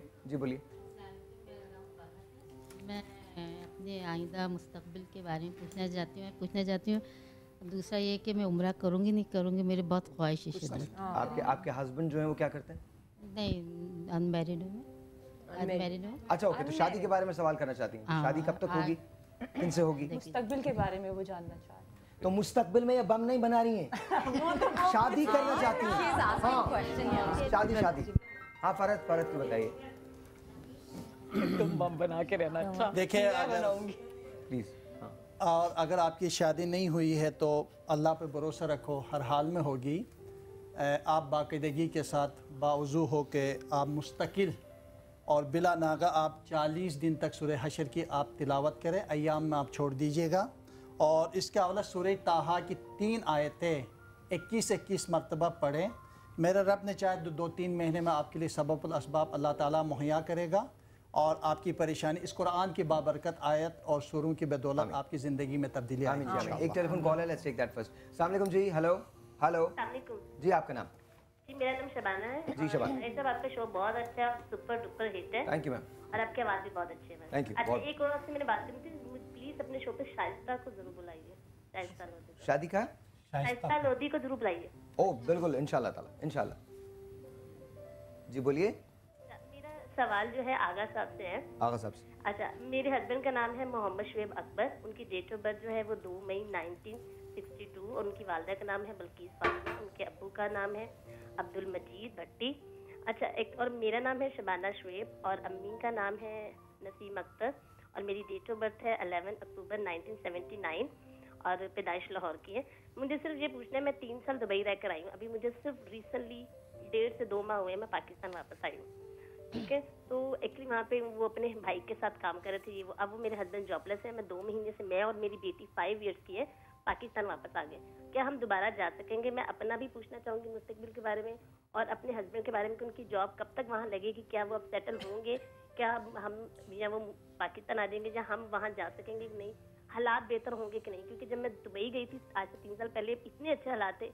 मैं अपने आइंदा मुस्तकबिल के बारे में पूछना चाहती हूँ। दूसरा ये कि मैं उम्रा करूँगी नहीं करूँगी, मेरी बहुत ख्वाहिश है। आपके हस्बैंड जो है वो क्या करते हैं? नहीं, अनमैरिड हूँ। अच्छा, ओके। तो शादी के बारे में सवाल करना चाहती हूँ। शादी कब तक होगी, किनसे होगी? मुस्तकबिल के बारे में वो जानना चाह रही हैं। तो मुस्तकबिल में ये बम नहीं बना रही हैं, शादी करना चाहती हैं। हाँ, शादी। हाँ, फरहत की बताइए। तुम बम बना के रहना। अच्छा, देखिए, प्लीज। और अगर आपकी शादी नहीं हुई है तो अल्लाह पे भरोसा रखो, हर हाल में होगी। आप बाकायदगी के साथ बावजू हो के आप मुस्तकिल और बिला नागा आप 40 दिन तक सूरह हशर की आप तिलावत करें, अय्याम में आप छोड़ दीजिएगा। और इसके अलावा सूरह ताहा की 3 आयतें 21 मरतबा पढ़ें। मेरे रब ने चाहे 2-3 महीने में आपके लिए सबबुल असबाब अल्लाह ताला मुहैया करेगा और आपकी परेशानी इस कुरान की बाबरकत आयत और सूरों की बदौलत आपकी ज़िंदगी में तब्दीली आएगी। एक टेलीफोन कॉल है, लेट्स टेक दैट फर्स्ट। अस्सलाम वालेकुम जी। हेलो। जी, आपका नाम? जी, मेरा नाम शबाना है। जी, शबाना। सब आपका शो बहुत अच्छा, सुपर डुपर हिट है। Thank you ma'am. और आपकी आवाज़ भी बहुत अच्छी है। Thank you. अच्छा, एक और आपसे मैंने बात करनी थी, प्लीज अपने शो पे शाइस्ता को जरूर बुलाइए। शाइस्ता लोधी। शादी का? शाइस्ता लोधी को जरूर बुलाइए। ओह, बिल्कुल, इंशाल्लाह ताला, इंशाल्लाह। जी बोलिए। मेरा सवाल जो है आगा साहब से है। आगा साहब से। अच्छा, मेरे हस्बैंड का नाम है मोहम्मद शुएब अकबर। उनकी डेट ऑफ बर्थ जो है वो 2 मई 1962 और उनकी वालदा का नाम है बल्कीस फातिमा। उनके अब्बू का नाम है अब्दुल मजीद भट्टी। अच्छा, एक और मेरा नाम है शबाना शुएब और अम्मी का नाम है नसीम अख्तर और मेरी डेट ऑफ बर्थ है 11 अक्टूबर 1979 और पैदाइश लाहौर की है। मुझे सिर्फ ये पूछना है, मैं 3 साल दुबई रह कर आई हूँ, अभी मुझे सिर्फ रिसेंटली 1.5 से 2 माह हुए मैं पाकिस्तान वापस आई हूँ। ठीक है, तो एक्चुअली वहाँ पे वो अपने भाई के साथ काम कर रहे थे। अब वो मेरे हस्बैंड जॉबलेस है। मैं 2 महीने से, मैं और मेरी बेटी 5 ईयर्स की है, पाकिस्तान वापस आ गए। क्या हम दोबारा जा सकेंगे? मैं अपना भी पूछना चाहूँगी मुस्तकबिल के बारे में और अपने हस्बैंड के बारे में कि उनकी जॉब कब तक वहाँ लगेगी, क्या वो अब सेटल होंगे, क्या हम या वो पाकिस्तान आ जाएंगे, या हम वहाँ जा सकेंगे कि नहीं, हालात बेहतर होंगे कि नहीं। क्योंकि जब मैं दुबई गई थी आज से 3 साल पहले, इतने अच्छे हालात थे,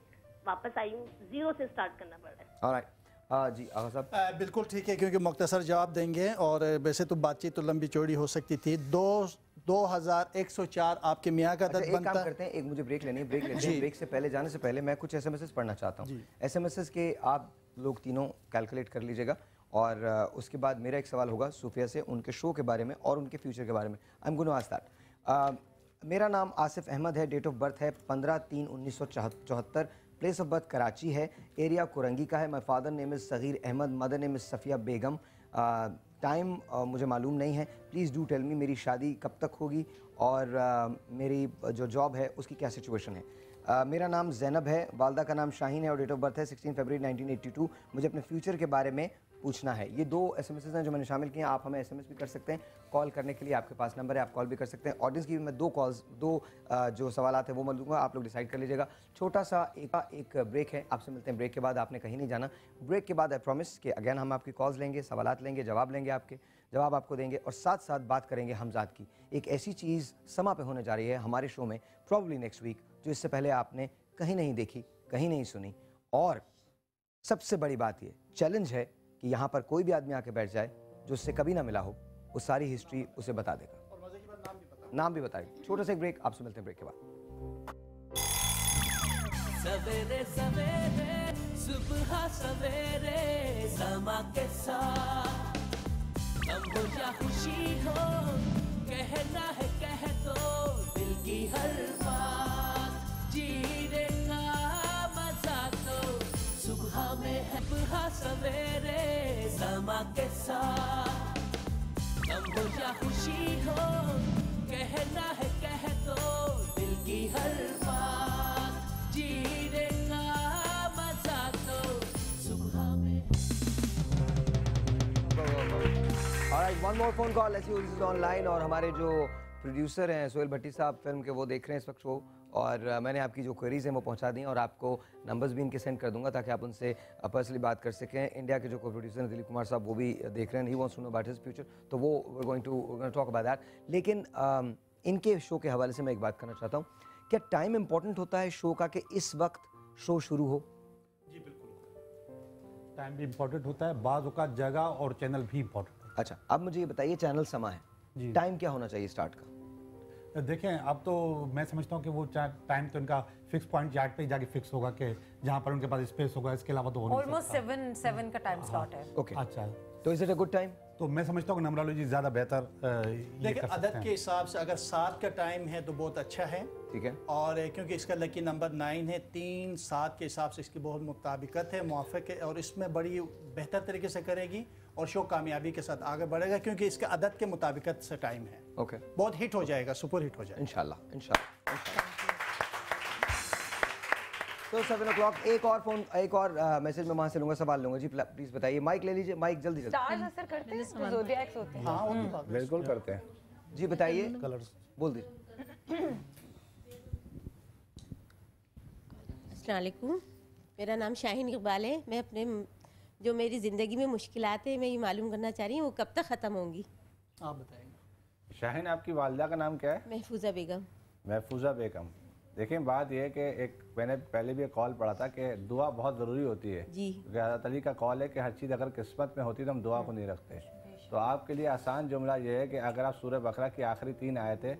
वापस आई हूँ, 0 से स्टार्ट करना पड़ रहा है। ऑलराइट, हाँ जी आगा साहब। बिल्कुल ठीक है, क्योंकि मुख्तसर जवाब देंगे और वैसे तो बातचीत तो लंबी चौड़ी हो सकती थी। 2104 आपके मियाँ का अदद बनता है। काम करते हैं, एक मुझे ब्रेक लेनी है, ब्रेक लेते हैं। ब्रेक से पहले जाने से पहले मैं कुछ एसएमएस पढ़ना चाहता हूँ। एसएमएस के आप लोग तीनों कैलकुलेट कर लीजिएगा और उसके बाद मेरा एक सवाल होगा सूफिया से, उनके शो के बारे में और उनके फ्यूचर के बारे में। I am going to ask that. मेरा नाम आसिफ अहमद है, डेट ऑफ बर्थ है 15/3/1974, प्लेस ऑफ बर्थ कराची है, एरिया कुरंगी का है। My father name is Sagheer Ahmed, mother name is Safia Begum. Time मुझे मालूम नहीं है, प्लीज़ डू टेल मी मेरी शादी कब तक होगी और मेरी जो जॉब है उसकी क्या सिचुएशन है। मेरा नाम ज़ैनब है, वालदा का नाम शाहीन है और डेट ऑफ बर्थ है 16 फरवरी 1982। मुझे अपने फ्यूचर के बारे में पूछना है। ये 2 एसएमएस हैं जो मैंने शामिल किए हैं। आप हमें एसएमएस भी कर सकते हैं, कॉल करने के लिए आपके पास नंबर है, आप कॉल भी कर सकते हैं। ऑडियंस की भी मैं 2 जो सवाल हैं वो मैं लूँगा, आप लोग डिसाइड कर लीजिएगा। छोटा सा एक ब्रेक है, आपसे मिलते हैं ब्रेक के बाद। आपने कहीं नहीं जाना। ब्रेक के बाद आई प्रॉमिस कि अगेन हम आपकी कॉल्स लेंगे, सवालात लेंगे, जवाब लेंगे, आपके जवाब आपको देंगे और साथ साथ बात करेंगे हमजाद की। एक ऐसी चीज़ समा पे होने जा रही है हमारे शो में प्रॉब्ली नेक्स्ट वीक, जो इससे पहले आपने कहीं नहीं देखी, कहीं नहीं सुनी। और सबसे बड़ी बात ये चैलेंज है कि यहाँ पर कोई भी आदमी आके बैठ जाए जो उससे कभी ना मिला हो, वो सारी हिस्ट्री उसे बता देगा और नाम भी बताएगा। छोटा सा एक ब्रेक, आपसे मिलते हैं ब्रेक के बाद। सवेरे सवेरे सुबह सवेरे समा के साथ, गम हो या खुशी हो, कहना है कह दो दिल की हर बात, जीने का मजा तो सुबह में है। सुबह सवेरे समा के साथ, गम हो या खुशी हो, कहना है कह दो दिल की हर बात, जीने का मजा तो सुबह में। Alright, one more phone call. Let's see who's online और हमारे जो प्रोड्यूसर हैं सोहेल भट्टी साहब फिल्म के, वो देख रहे हैं इस वक्त शो और मैंने आपकी जो क्वेरीज हैं वो पहुंचा दी और आपको नंबर्स भी इनके सेंड कर दूंगा ताकि आप उनसे पर्सनली बात कर सकें। इंडिया के जो को प्रोड्यूसर हैं दिलीप कुमार साहब, वो भी देख रहे हैं, he wants to know about his future, तो वो we going to talk about that. लेकिन इनके शो के हवाले से मैं एक बात करना चाहता हूँ, क्या टाइम इंपॉर्टेंट होता है शो का कि इस वक्त शो शुरू हो? जी बिल्कुल, टाइम भी इम्पोर्टेंट होता है, बाज़ औक़ात जगह और चैनल भी इम्पोर्टेंट है। अच्छा, अब मुझे ये बताइए, चैनल समा है, टाइम क्या होना चाहिए स्टार्ट का? देखें, अब तो मैं समझता हूँ कि वो टाइम तो इनका फिक्स पॉइंट यार्ड पे जाके फिक्स होगा कि जहाँ पर उनके पास स्पेस होगा, इसके अलावा तो हो नहीं सकता। ऑलमोस्ट 7 का टाइम स्लॉट है। ओके, अच्छा, तो is it a good time? तो मैं समझता हूँ कि नंबरोलॉजी ज़्यादा बेहतर देखिए अदद के हिसाब से अगर 7 का टाइम है तो बहुत अच्छा है, ठीक है। और क्योंकि इसका लकी नंबर 9 है, 3-7 के हिसाब से इसकी बहुत मुताबिकत है, मुआफ़िक है और इसमें बड़ी बेहतर तरीके से करेगी और शो कामयाबी के साथ आगे बढ़ेगा क्योंकि इसके अदद के मुताबिकत से टाइम है। ओके, बहुत हिट हो जाएगा, सुपर हिट हो जाएगा इंशाल्लाह इंशाल्लाह। तो 7 o'clock एक और फोन, एक और मैसेज मैं वहाँ से लूँगा, सवाल लूँगा। जी प्लीज़ बताइए, माइक ले लीजिए, माइक जल्दी जल्दी। स्टार्स असर करते हैं, जो ज़ोडिएक्स होते हैं। हाँ बिल्कुल करते हैं। जी बताइए, कलर्स बोल दीजिए। अस्सलाम वालेकुम, मेरा नाम शाहीन इकबाल है। मैं अपने जो मेरी ज़िंदगी में मुश्किलात है, मैं ये मालूम करना चाह रही हूँ वो कब तक ख़त्म होंगी। आप बताएंगे। शाहीन, आपकी वालिदा का नाम क्या है? महफूजा बेगम। महफूजा बेगम। देखिए बात यह है कि एक मैंने पहले भी एक कॉल पढ़ा था कि दुआ बहुत ज़रूरी होती है जी। हज़रत अली का कॉल है कि हर चीज़ अगर किस्मत में होती तो हम दुआ को नहीं रखते। तो आपके लिए आसान जुमला ये है कि अगर आप सूरह बकरा की आखिरी 3 आयतें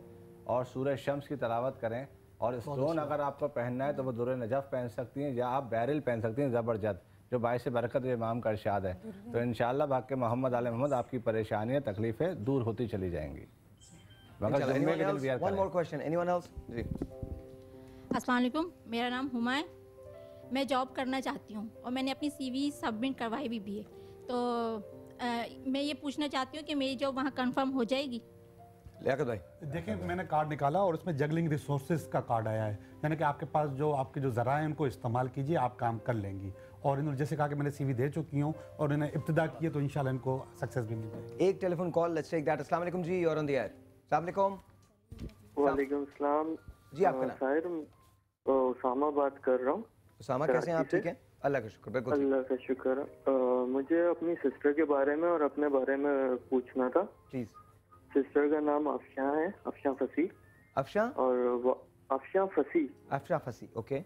और सूरह शम्स की तिलावत करें और स्टोन अगर आपको पहनना है तो वो दुर नजफ़ पहन सकती हैं या आप बैरिल पहन सकती हैं ज़बरदस्त, जो बाइस बरकत इमाम का इरशाद है। तो इंशाअल्लाह बाक़ी मोहम्मद आले मोहम्मद आपकी परेशानियाँ तकलीफ़ें दूर होती चली जाएंगी। अस्सलाम वालेकुम, मेरा नाम हुमा है। मैं जॉब करना चाहती हूँ और मैंने अपनी CV सबमिट करवाई भी है, तो मैं ये पूछना चाहती हूँ कि मेरी जॉब वहाँ कंफर्म हो जाएगी? लियाकत भाई, देखिए मैंने कार्ड निकाला और उसमें जगलिंग रिसोर्सेज का कार्ड आया है, यानी कि आपके पास जो आपके जो ज़रा हैं उनको इस्तेमाल कीजिए, आप काम कर लेंगी। और इन्होंने जैसे कहा कि मैंने CV दे चुकी हूँ और इन्हें इब्तिदा की है, तो इंशाल्लाह इनको सक्सेस भी मिल जाएगी। एक telephone call, let's take that. अस्सलाम वालेकुम जी, you're on the air। अस्सलाम वालेकुम। वालेकुम सलाम जी, आपका नाम? साहिर उसामा बात कर रहा हूँ। उसामा, कैसे हैं आप? ठीक है, अल्लाह का शुक्र, बिल्कुल अल्लाह का शुक्र। मुझे अपनी सिस्टर के बारे में और अपने बारे में पूछना था। प्लीज। सिस्टर का नाम अफशा है, अफशा फसी। अफशा? और अफशा फसी। अफशा फसी, ओके।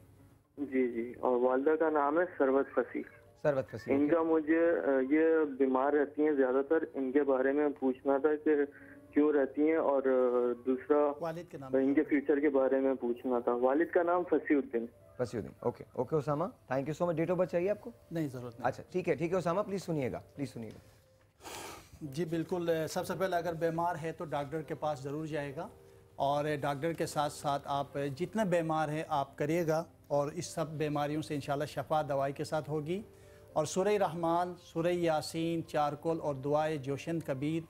जी जी, और वालदा का नाम है सरवत फसी। सरबत फसी। इनका मुझे ये बीमार रहती हैं ज़्यादातर, इनके बारे में पूछना था कि क्यों रहती हैं, और दूसरा वालिद के नाम, इनके फ्यूचर के बारे में पूछना था। वालिद का नाम Fasiuddin. Fasiuddin, okay okay Usama, thank you so much. Date of birth चाहिए आपको? नहीं, ज़रूरत नहीं। अच्छा ठीक है उसामा, प्लीज़ सुनिएगा, प्लीज़ सुनिएगा। जी बिल्कुल, सबसे पहले अगर बीमार है तो डॉक्टर के पास ज़रूर जाएगा, और डॉक्टर के साथ साथ आप जितने बीमार हैं आप करिएगा, और इस सब बीमारियों से इंशाल्लाह शफा दवाई के साथ होगी। और सूरह रहमान, सूरह यासीन, चारकोल और दुआए जोशन कबीर,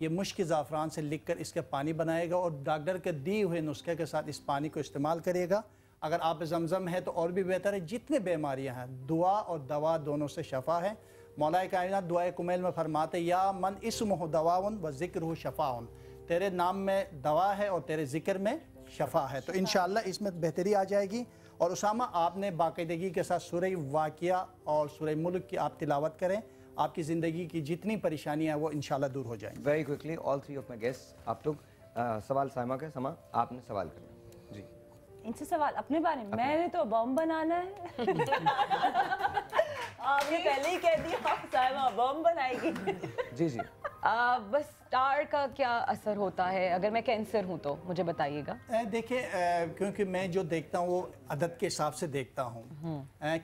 ये मुश्क ज़ाफ़रान से लिखकर इसके पानी बनाएगा और डॉक्टर के दिए हुए नुस्खे के साथ इस पानी को इस्तेमाल करिएगा। अगर आप जमज़म है तो और भी बेहतर है। जितने बीमारियां हैं, दुआ और दवा दोनों से शफा है। मौलाए कायनात दुआए कुमैल में फरमाते, या मन इस्मुहु दवाउन व ज़िक्रुहु शफ़ाउन, तेरे नाम में दवा है और तेरे ज़िक्र में शफा है। तो इंशाअल्लाह इसमें बेहतरी आ जाएगी। और उसामा, आपने बाकायदगी के साथ सूरह वाक़िया और सूरह मुल्क की आप तिलावत करें, आपकी ज़िंदगी की जितनी परेशानियाँ वो इंशाल्लाह दूर हो जाएंगी। Very quickly all three of my guest, आप लोग सवाल साइमा का, समा आपने सवाल करना जी। इनसे सवाल अपने बारे में? मैंने तो बम बनाना है। आपने पहले ही कह दिया साइमा बम बनाएगी। जी जी। बस स्टार का क्या असर होता है अगर मैं कैंसर हूँ तो मुझे बताइएगा। देखिए, क्योंकि मैं जो देखता हूँ वो अदद के हिसाब से देखता हूँ।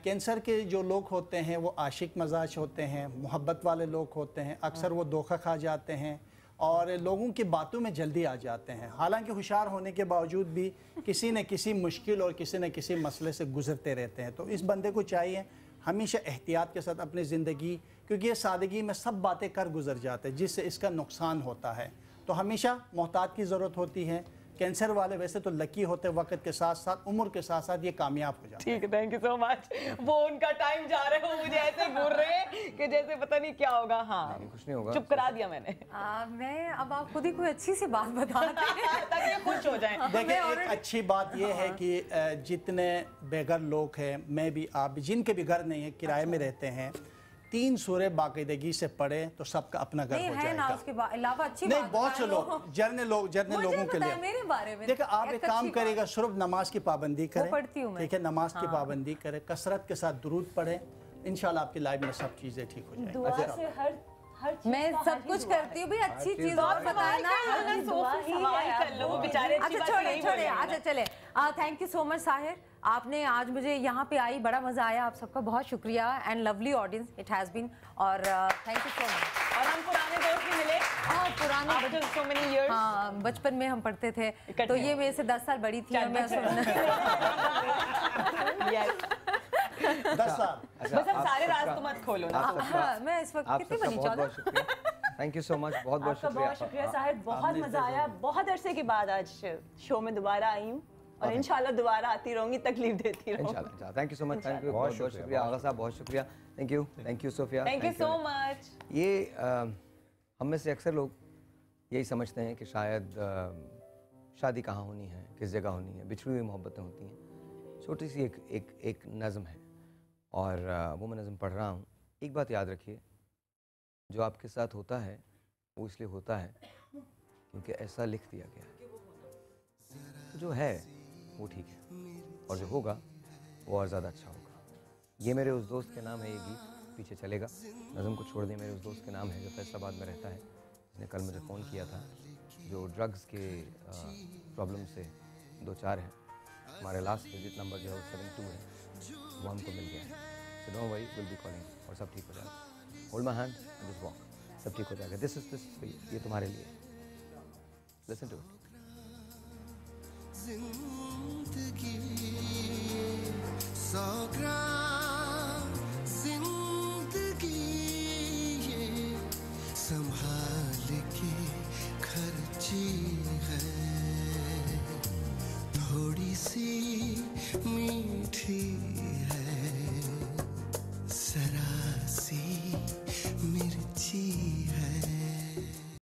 कैंसर के जो लोग होते हैं वो आशिक मजाज होते हैं, मोहब्बत वाले लोग होते हैं, अक्सर वो धोखा खा जाते हैं और लोगों की बातों में जल्दी आ जाते हैं। हालांकि होशियार होने के बावजूद भी किसी न किसी मुश्किल और किसी न किसी मसले से गुजरते रहते हैं। तो इस बंदे को चाहिए हमेशा एहतियात के साथ अपनी ज़िंदगी, क्योंकि ये सादगी में सब बातें कर गुजर जाते हैं जिससे इसका नुकसान होता है। तो हमेशा मोहतात की ज़रूरत होती है। कैंसर वाले वैसे तो लकी होते, वक्त के साथ साथ उम्र के साथ साथ ये कामयाब हो जाते हैं। ठीक है, थैंक यू सो मच। वो उनका टाइम जा रहे हो, मुझे ऐसे घूर रहे हैं कि जैसे पता नहीं क्या होगा। हाँ कुछ नहीं होगा, चुप करा दिया मैंने। मैं अब आप खुद ही कोई अच्छी सी बात बता दें ताकि खुश हो जाएं। देखिए, एक अच्छी बात यह है कि जितने बेघर लोग हैं, मैं भी, आप भी, जिनके भी घर नहीं है, किराए में रहते हैं, 3 सूरे बाकायदगी से पढ़े तो सबका अपना घर हो जाएगा। उसके अलावा अच्छी नहीं, बहुत से लोग जर्ने लोगों के लिए मेरे बारे में देखिए, आप एक काम करेगा, सिर्फ नमाज की पाबंदी करें, पढ़ती हूँ मैं। ठीक है, नमाज की पाबंदी करें, कसरत के साथ दुरूद पढ़े, इंशाल्लाह आपकी लाइफ में सब चीजें ठीक हो जाएंगी। दुआ से हर मैं सब कुछ करती हूँ भी, अच्छी चीज और बताए ना। अच्छा छोड़े, अच्छा चले। Thank you so much Sahir, आपने आज मुझे यहाँ पे आई, बड़ा मजा आया। आप सबका बहुत शुक्रिया and lovely audience it has been, और थैंक यू सो मच। और हम पुराने दोस्त भी मिले। हाँ, पुराने so many years। हाँ, बचपन में हम पढ़ते थे, तो ये मेरे से 10 साल बड़ी थी। 10 साल। बस हम सारे राज तो मत खोलो ना। मैं इस वक्त कितनी बनी? 14। थैंक यू सो मच, बहुत बहुत शुक्रिया। बहुत शुक्रिया साहिर, बहुत मजा आया। बहुत अरसे के बाद आज शो में दोबारा आई हूँ और इंशाल्लाह दोबारा आती रहूंगी, तकलीफ देती रहूंगी इंशाल्लाह। Thank you so much, thank you, बहुत बहुत शुक्रिया आगा साहब, बहुत शुक्रिया। Thank you Sophia, thank you so much. ये हम में से अक्सर लोग यही समझते हैं कि शायद शादी कहाँ होनी है, किस जगह होनी है, बिछड़ी हुई मोहब्बतें होती हैं। छोटी सी एक नज़म है और वो मैं नज़म पढ़ रहा हूँ। एक बात याद रखिए, जो आपके साथ होता है वो इसलिए होता है क्योंकि ऐसा लिख दिया गया है। तो जो है वो ठीक है और जो होगा वो और ज़्यादा अच्छा होगा। ये मेरे उस दोस्त के नाम है, ये गीत पीछे चलेगा। नज़म को छोड़ दें, मेरे उस दोस्त के नाम है जो फैसलाबाद में रहता है, जिसने कल मुझे फ़ोन किया था, जो ड्रग्स के प्रॉब्लम से 2-4 हैं। हमारे लास्ट विजिट नंबर जो है 72 है, वो हमको मिल गया है। So don't worry, will be calling और सब ठीक हो जाएगा। Hold my hand and just walk, सब ठीक हो जाएगा। दिस ये तुम्हारे लिए, लिसन टू इट। जिंदगी 100 ग्राम जिंदगी ये संभाल के खर्ची है, थोड़ी सी मीठी है, जरा